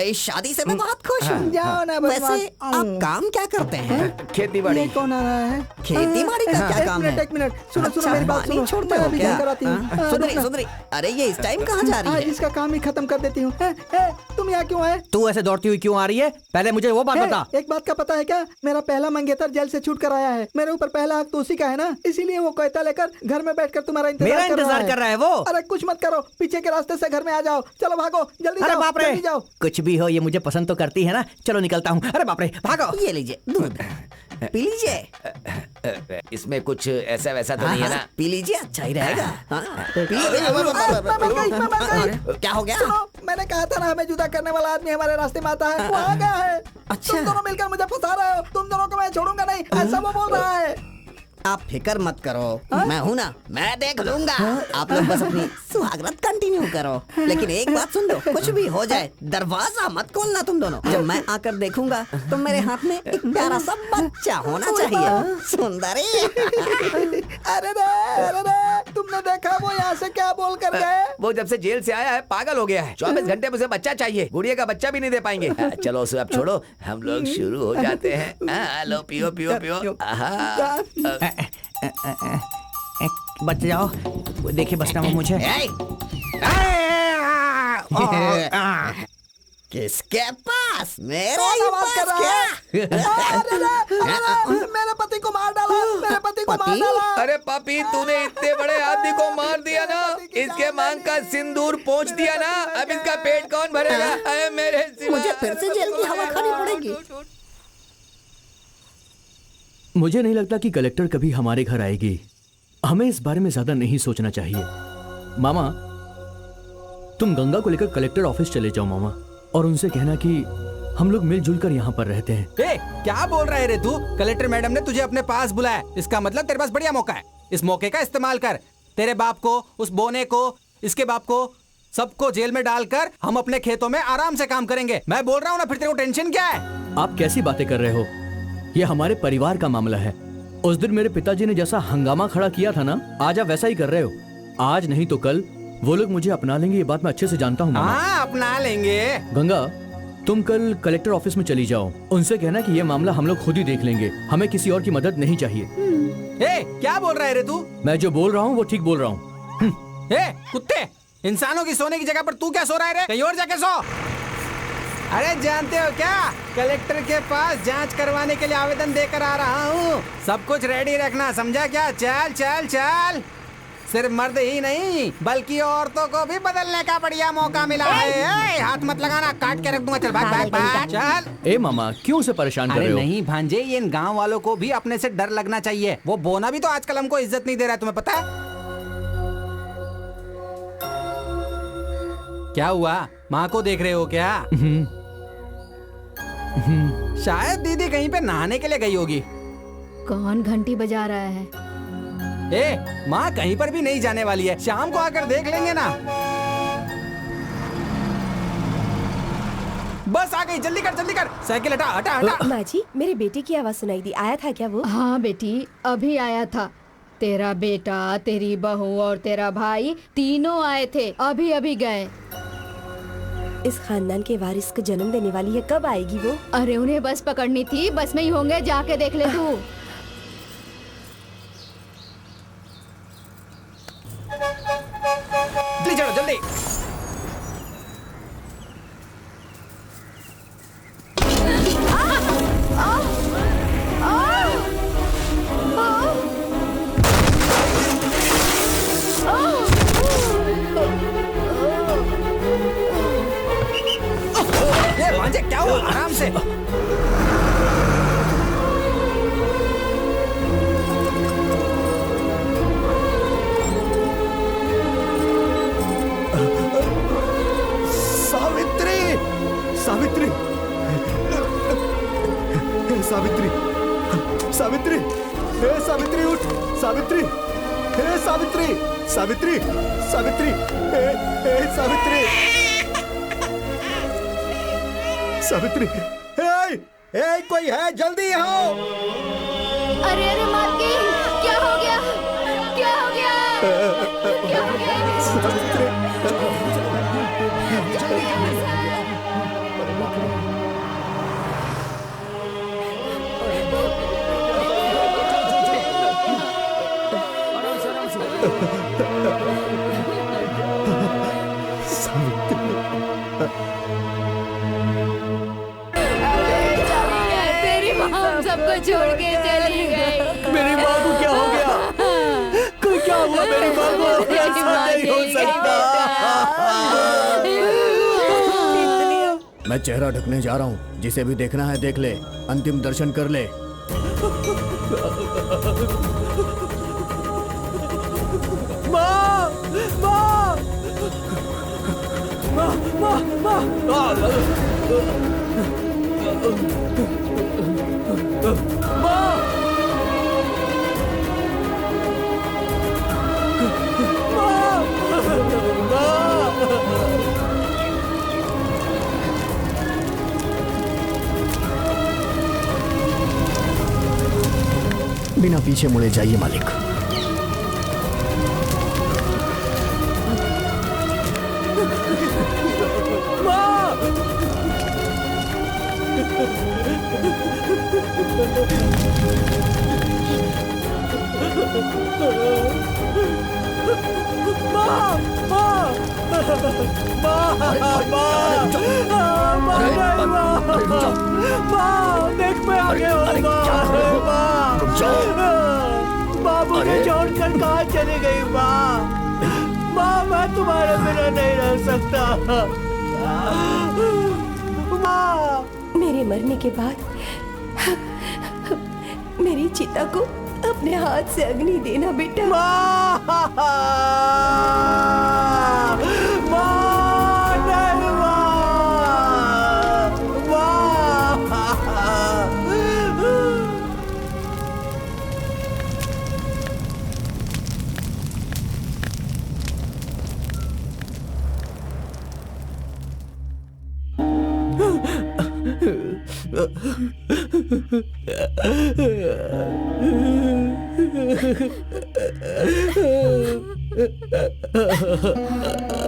G: इस शादी से मैं बहुत खुश हूँ।
K: जाओ ना बस।
G: वैसे आप काम क्या करते हैं?
J: खेती बाड़ी।
K: ये कौन आ रहा है?
G: खेती बाड़ी का क्या काम है?
K: एक मिनट सुनो सुनो मेरी बात सुनो।
G: छोड़ते
K: मैं
G: हो
K: अभी
G: क्या?
K: घर कराती हूँ।
G: सुधरी। अरे ये इस टाइम कहाँ जा रही है?
K: इसका काम ही खत्म कर देती हूँ। तुम यहाँ क्यों आए?
C: तू ऐसे दौड़ती हुई क्यों आ रही है? पहले मुझे वो बात बता।
K: एक बात का पता है क्या? मेरा पहला मंगेतर जेल से छूट कर आया है। मेरे ऊपर पहला हक तो उसी का है ना, इसीलिए वो कहता लेकर घर में बैठकर तुम्हारा इंतजार
C: कर रहा है वो।
K: अरे कुछ मत करो, पीछे के रास्ते से घर में आ जाओ। चलो भागो, जल्दी
C: अरे
K: जाओ,
C: बाप रे,
K: जल्दी जाओ।
C: कुछ भी हो ये मुझे पसंद तो करती है ना। चलो निकलता हूँ। अरे बाप रे, भागो।
G: ये लीजिए दूध, पी लीजिए।
J: इसमें कुछ ऐसा वैसा तो नहीं है ना?
G: पी लीजिए, अच्छा ही रहेगा। क्या हो गया?
K: सुनो, मैंने कहा था ना हमें जुदा करने वाला आदमी हमारे रास्ते में आता है। वो आ गया है।
G: अच्छा।
K: तुम दोनों मिलकर मुझे फंसा रहे हो। तुम दोनों को मैं छोड़ूंगा नहीं, ऐसा वो बोल रहा है।
G: आप फिक्र मत करो, मैं हूं ना, मैं देख लूंगा। आप लोग बस अपनी सुहागरात कंटिन्यू करो। लेकिन एक बात सुन लो, कुछ भी हो जाए दरवाजा मत खोलना तुम दोनों। जब मैं आकर देखूंगा तो मेरे हाथ में एक प्यारा सा बच्चा होना चाहिए। सुंदरी।
K: अरे रे, तुमने देखा वो यहाँ से क्या बोल कर गए?
J: वो जब से जेल से आया है पागल हो गया है। 24 घंटे में उसे बच्चा चाहिए, गुड़िया का बच्चा भी नहीं दे पाएंगे। चलो उसे अब छोड़ो, हम लोग शुरू हो जाते हैं। लो पियो पियो पियो।
C: बच जाओ, देखिए बचना वो मुझे।
G: किसके पास? मेरे
K: आवाज कर रहा है। मेरे पति को मार डाला, मेरे पति को मार डाला।
J: अरे पापी, तूने इतने बड़े आदमी को मार दिया ना, इसके मांग का सिंदूर पोंछ दिया ना, अब इसका पेट कौन भरेगा? अरे मेरे सिवा।
G: मुझे फिर से जेल की हवा खानी पड़ेगी।
E: मुझे नहीं लगता कि कलेक्टर कभी हमारे घर आएगी। हमें इस बारे में ज्यादा नहीं सोचना चाहिए। मामा, तुम गंगा को लेकर कलेक्टर ऑफिस चले जाओ मामा, और उनसे कहना कि हम लोग मिलजुल कर यहाँ पर रहते हैं।
C: ए, क्या बोल रहा है रे तू? कलेक्टर मैडम ने तुझे अपने पास बुलाया, इसका मतलब तेरे पास बढ़िया मौका है। इस मौके का इस्तेमाल कर। तेरे बाप को, उस बोने को, इसके बाप को, सबको जेल में डालकर हम अपने खेतों में आराम से काम करेंगे। मैं बोल रहा हूँ ना, फिर तेरे को टेंशन क्या है?
E: आप कैसी बातें कर रहे हो? ये हमारे परिवार का मामला है। उस दिन मेरे पिताजी ने जैसा हंगामा खड़ा किया था ना, आज आप वैसा ही कर रहे हो। आज नहीं तो कल वो लोग मुझे अपना लेंगे, ये बात मैं अच्छे से जानता हूँ मामा।
C: हाँ, अपना लेंगे।
E: गंगा, तुम कल कलेक्टर ऑफिस में चली जाओ, उनसे कहना कि ये मामला हम लोग खुद ही देख लेंगे, हमें किसी और की मदद नहीं चाहिए।
C: ए, क्या बोल रहा है रे तू?
E: मैं जो बोल रहा हूँ वो ठीक बोल रहा हूँ।
C: ए, कुत्ते, इंसानों की सोने की जगह पर तू क्या सो रहा है रे? कहीं और जाके सो। अरे जानते हो क्या, कलेक्टर के पास जांच करवाने के लिए आवेदन देकर आ रहा हूँ। सब कुछ रेडी रखना, समझा क्या? चल चल चल। सिर्फ मर्द ही नहीं बल्कि औरतों को भी बदलने का बढ़िया मौका मिला है। ए, हाथ मत लगाना, काट के रख दूंगा। चल भाग भाग भाग, चल।
E: ए मामा, क्यों से परेशान कर रहे हो?
C: नहीं भांजे, ये इन गांव वालों को भी अपने से डर लगना चाहिए। वो बोना भी तो आजकल हमको इज्जत नहीं दे रहा है, तुम्हें पता है? क्या हुआ? माँ को देख रहे हो क्या? शायद दीदी कहीं पे नहाने के लिए गई होगी।
F: कौन घंटी बजा रहा है?
C: ए, माँ कहीं पर भी नहीं जाने वाली है, शाम को आकर देख लेंगे ना। बस आ गई, जल्दी कर जल्दी कर। साइकिल हटा हटा हटा।
H: माँ जी, मेरे बेटे की आवाज सुनाई दी, आया था क्या वो?
F: हाँ बेटी, अभी आया था। तेरा बेटा, तेरी बहू और तेरा भाई तीनों आए थे, अभी अभी गए।
H: इस खानदान के वारिस को जन्म देने वाली है, कब आएगी वो?
F: अरे उन्हें बस पकड़नी थी, बस में ही होंगे, जाके देख ले तू।
C: जल्दी चलो जल्दी। ये भांजे क्या हुआ? आराम से।
A: सावित्री, सावित्री, सावित्री, सावित्री, हे सावित्री उठ, सावित्री, हे सावित्री, सावित्री, सावित्री, हे सावित्री, सावित्री, हे कोई है, जल्दी आओ।
F: अरे अरे मालकिन, क्या हो गया? क्या हो गया? क्या हो गया? तेरी माँ हम सबको छोड़ के चली गई।
E: मेरी माँ को क्या हो गया? कोई क्या हुआ मेरी माँ को? ऐसा नहीं हो सकता।
B: मैं चेहरा ढकने जा रहा हूँ, जिसे भी देखना है देख ले, अंतिम दर्शन कर ले।
E: माँ, माँ, माँ, माँ, माँ,
B: बिना पीछे मुड़े जाइए मालिक।
E: देख मैं आ गया हूँ। माँ मुझे छोड़कर कहाँ चली गई? माँ मैं तुम्हारे बिना नहीं रह सकता। माँ,
H: मेरे मरने के बाद मेरी चिता को अपने हाथ से अग्नि देना बेटा।
E: माँ, माँ, नहीं माँ, माँ।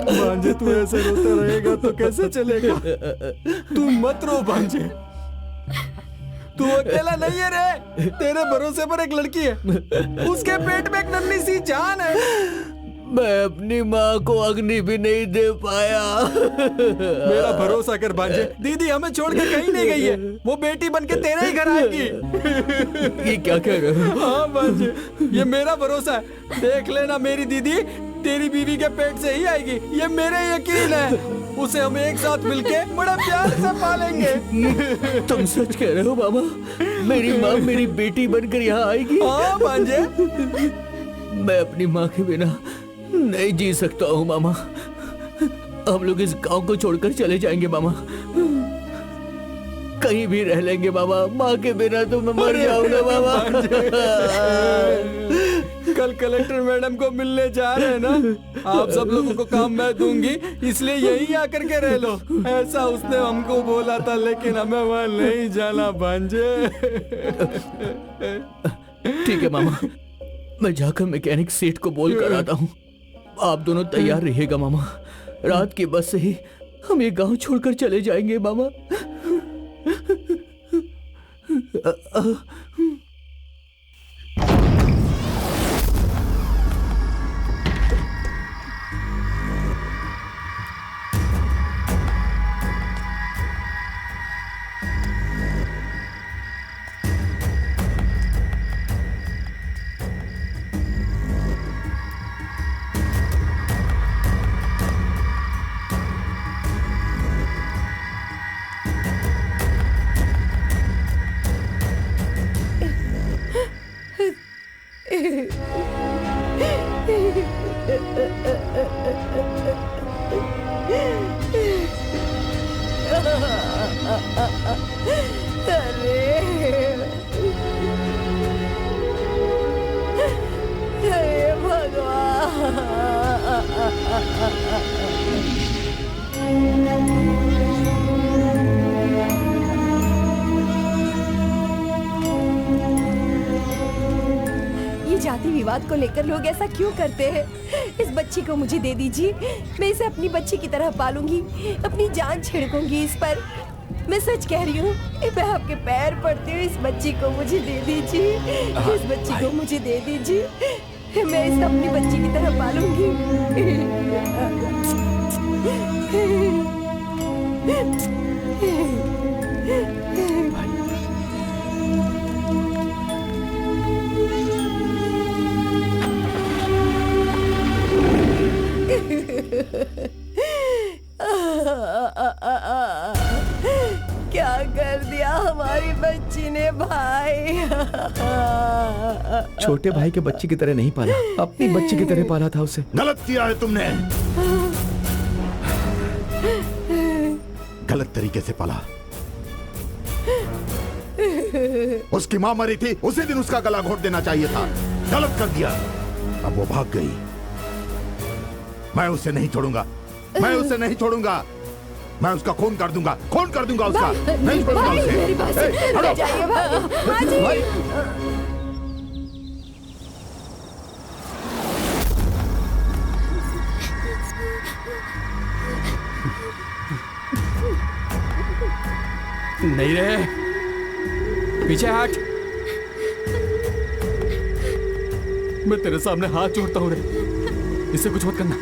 C: भांजे तू ऐसे रोता रहेगा तो कैसे चलेगा? तू मत रो भांजे, तू अकेला नहीं है रे, तेरे भरोसे पर एक लड़की है, उसके पेट में एक नन्ही सी जान है।
E: मैं अपनी माँ को अग्नि भी नहीं दे पाया।
C: मेरा भरोसा कर भांजे, दीदी हमें छोड़ के कहीं नहीं गई है, वो बेटी बनके तेरे ही घर आएगी।
E: ये क्या कह रहे हो?
C: हाँ भांजे, ये मेरा भरोसा है, देख लेना मेरी दीदी तेरी बीवी के पेट से ही आएगी, ये मेरे यकीन है। उसे हम एक साथ मिलके बड़ा प्यार से पालेंगे।
E: तुम सच कह रहे हो मामा? मेरी माँ मेरी बेटी बनकर यहाँ आएगी?
C: हाँ भांजे।
E: मैं अपनी माँ के बिना नहीं जी सकता हूँ मामा। हम लोग इस गांव को छोड़कर चले जाएंगे मामा, कहीं भी रह लेंगे मामा। माँ के बिना तो मैं मर जाऊंगा मामा।
C: कल कलेक्टर मैडम को मिलने जा रहे हैं ना, आप सब लोगों को काम मैं दूंगी, इसलिए यहीं आकर के रह लो, ऐसा उसने हमको बोला था, लेकिन हमें वहाँ नहीं जाना भांजे।
E: ठीक है मामा, मैं जाकर मैकेनिक सेठ को बोल कर आता हूँ। आप दोनों तैयार रहिएगा मामा, रात की बस से ही हम ये गांव छोड़कर चले जाएंगे मामा।
H: जाति विवाद को लेकर लोग ऐसा क्यों करते हैं? इस बच्ची को मुझे दे दीजिए, मैं इसे अपनी बच्ची की तरह पालूंगी, अपनी जान छिड़कूंगी इस पर। मैं सच कह रही हूँ, मैं आपके पैर पड़ती हूँ, इस बच्ची को मुझे दे दीजिए, इस बच्ची को मुझे दे दीजिए, मैं इसे अपनी बच्ची की तरह पालूंगी। क्या कर दिया हमारी बच्ची ने भाई?
E: छोटे भाई के बच्चे की तरह नहीं पाला, अपनी बच्ची की तरह पाला था उसे।
A: गलत किया है तुमने, गलत तरीके से पाला। उसकी मां मरी थी, उसी दिन उसका गला घोट देना चाहिए था, गलत कर दिया। अब वो भाग गई, मैं उसे नहीं छोड़ूंगा, मैं उसे नहीं छोड़ूंगा, मैं उसका खून कर दूंगा, खून कर दूंगा उसका, नहीं छोड़ूंगा उसे। हटो।
H: जाइए भाई।
C: नहीं रे, पीछे हट, मैं तेरे सामने हाथ जोड़ता हूँ रे, इससे कुछ मत करना।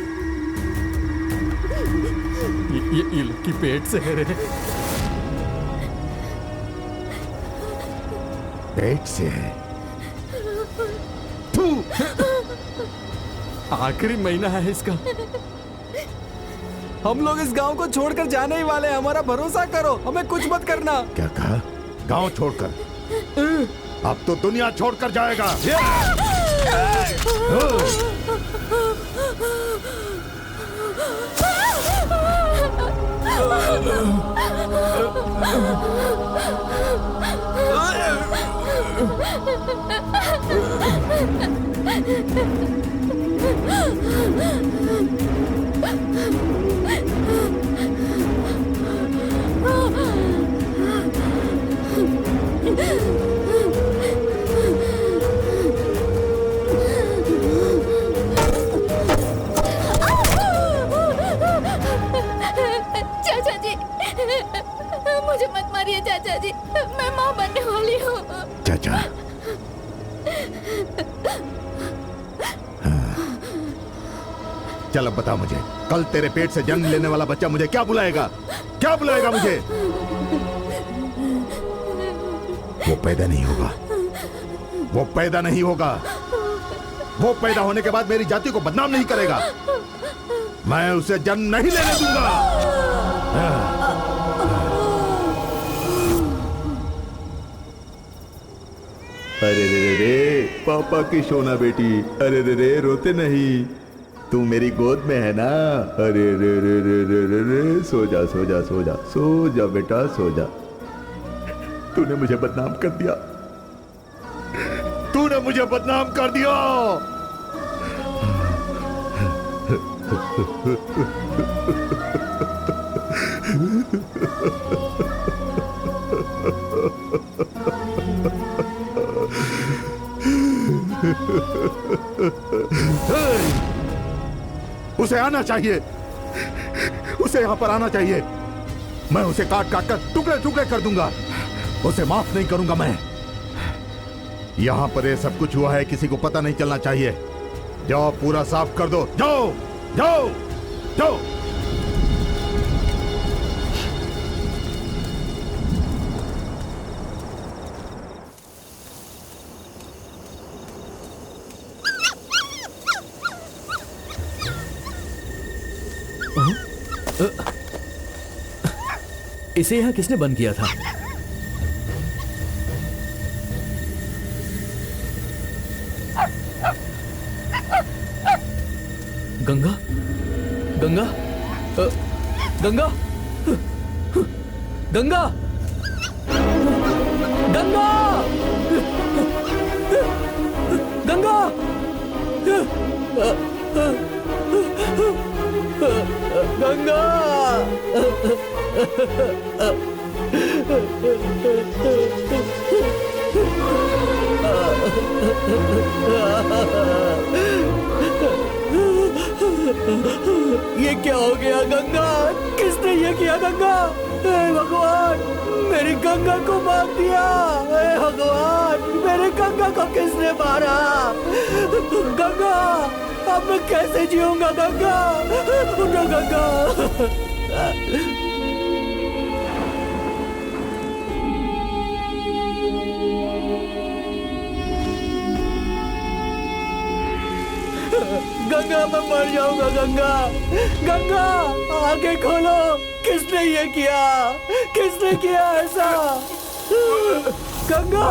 C: ये लड़की पेट से है रे,
A: पेट से है।
C: आखिरी महीना है इसका, हम लोग इस गांव को छोड़कर जाने ही वाले हैं, हमारा भरोसा करो, हमें कुछ मत करना।
A: क्या कहा? गांव छोड़कर? अब तो दुनिया छोड़कर जाएगा।
F: मुझे मत मारिए चाचा जी, मैं माँ बनने वाली हूँ।
M: चाचा चल अब बता मुझे, कल तेरे पेट से जन्म लेने वाला बच्चा मुझे क्या बुलाएगा? क्या बुलाएगा मुझे? वो पैदा नहीं होगा, वो पैदा नहीं होगा। वो पैदा होने के बाद मेरी जाति को बदनाम नहीं करेगा। मैं उसे जन्म नहीं लेने दूंगा। अरे रे रे पापा की सोना बेटी, अरे रे रे रोते नहीं, तू मेरी गोद में है ना। अरे रे रे रे रे रे रे सो जा सो जा सो जा सो जा बेटा सो जा। तूने मुझे बदनाम कर दिया, तूने मुझे बदनाम कर दिया। उसे आना चाहिए, उसे यहां पर आना चाहिए। मैं उसे काट काट कर टुकड़े टुकड़े कर दूंगा, उसे माफ नहीं करूंगा मैं। यहां पर ये सब कुछ हुआ है, किसी को पता नहीं चलना चाहिए। जाओ पूरा साफ कर दो, जाओ जाओ जाओ।
E: इसे यहाँ किसने बंद किया था? गंगा? गंगा? गंगा? गंगा? गंगा? गंगा? गंगा? ये क्या हो गया गंगा? किसने ये किया गंगा? हे भगवान, मेरी गंगा को मार दिया। हे भगवान, मेरी गंगा को किसने मारा? गंगा, अब मैं कैसे जीऊंगा गंगा? उठो गंगा। गंगा, मैं मर जाऊंगा गंगा। गंगा, आंखें खोलो, किसने ये किया? किसने किया ऐसा? गंगा,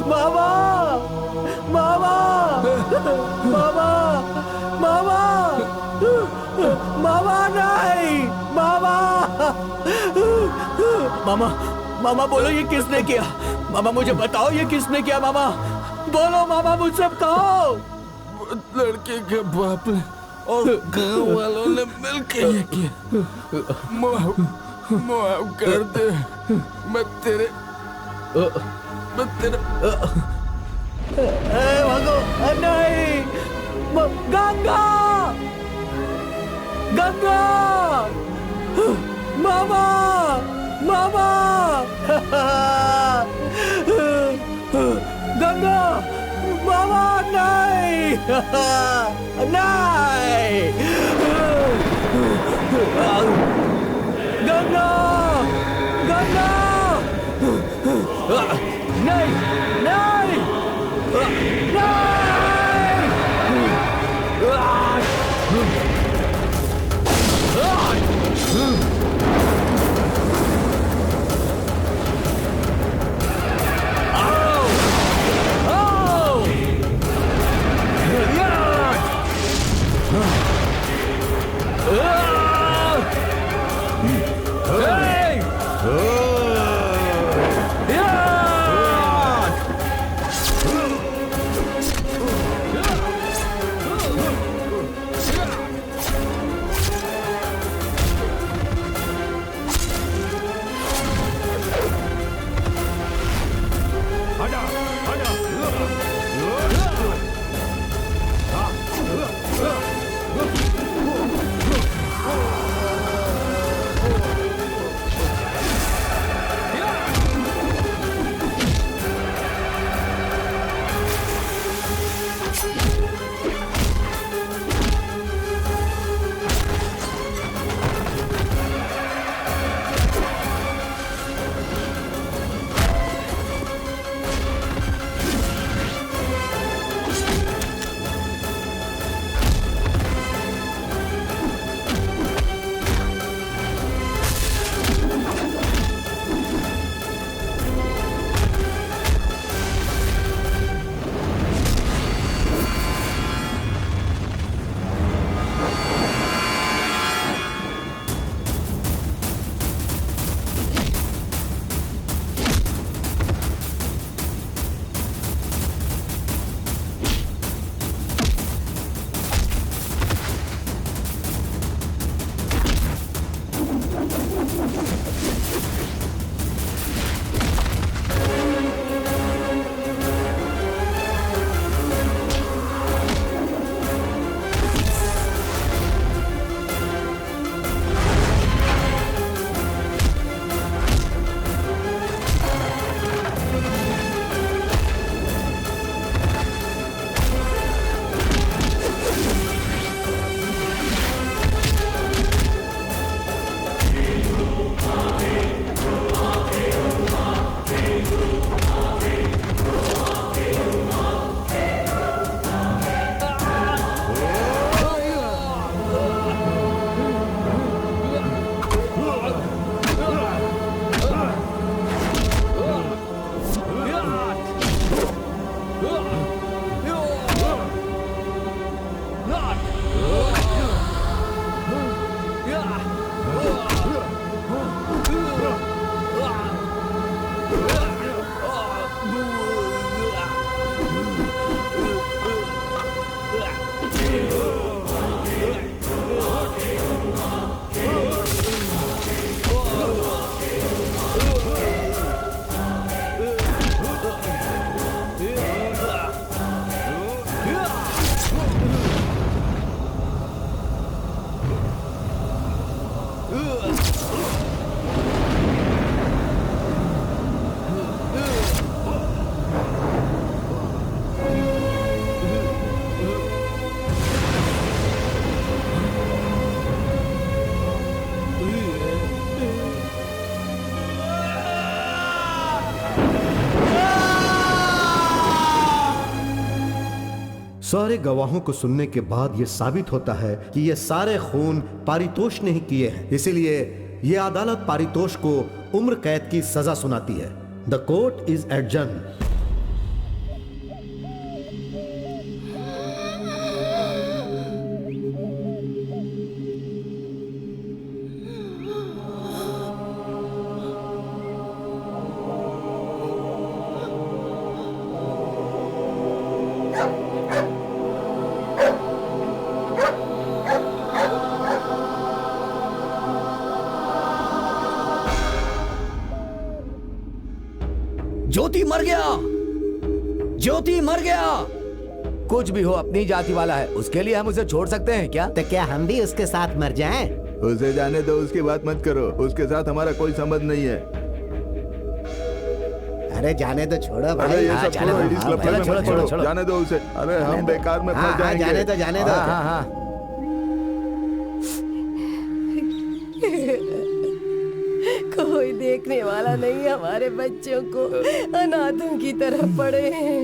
E: मामा, मामा, मामा, मामा, मामा नहीं, मामा, मामा, मामा बोलो ये किसने किया? मामा मुझे बताओ ये किसने किया? मामा बोलो, मामा मुझसे कहो।
L: लड़के के बाप ने और गांव वालों ने मिलकर ये किया। माफ कर दे, मैं तेरे
E: भगवान नहीं। गंगा, गंगा, मामा, मामा, गंगा, मामा नहीं, नहीं, गंगा, गंगा, नहीं, नहीं,
A: सारे गवाहों को सुनने के बाद यह साबित होता है कि ये सारे खून पारितोष ने ही किए हैं। इसीलिए ये अदालत पारितोष को उम्र कैद की सजा सुनाती है। The court is adjourn.
J: Jyoti मर गया, ज्योति मर गया। कुछ भी हो अपनी जाति वाला है, उसके लिए हम उसे छोड़ सकते हैं क्या?
G: तो क्या हम भी उसके साथ मर जाएं?
M: उसे जाने दो, उसकी बात मत करो। उसके साथ हमारा कोई संबंध नहीं है।
G: अरे जाने तो छोड़ो
M: अरे
G: भाई।
M: ये सब छोड़ो, इस लफड़े में मत पड़ो। जाने दो उसे। अरे हम बेकार में फंस जाएंगे।
G: जाने दो, जाने दो।
J: हाँ हाँ।
H: कोई देखने वाला नहीं हमारे बच्चों को अनाथों की तरह पड़े हैं।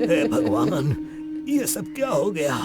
A: हे भगवान, ये सब क्या हो गया?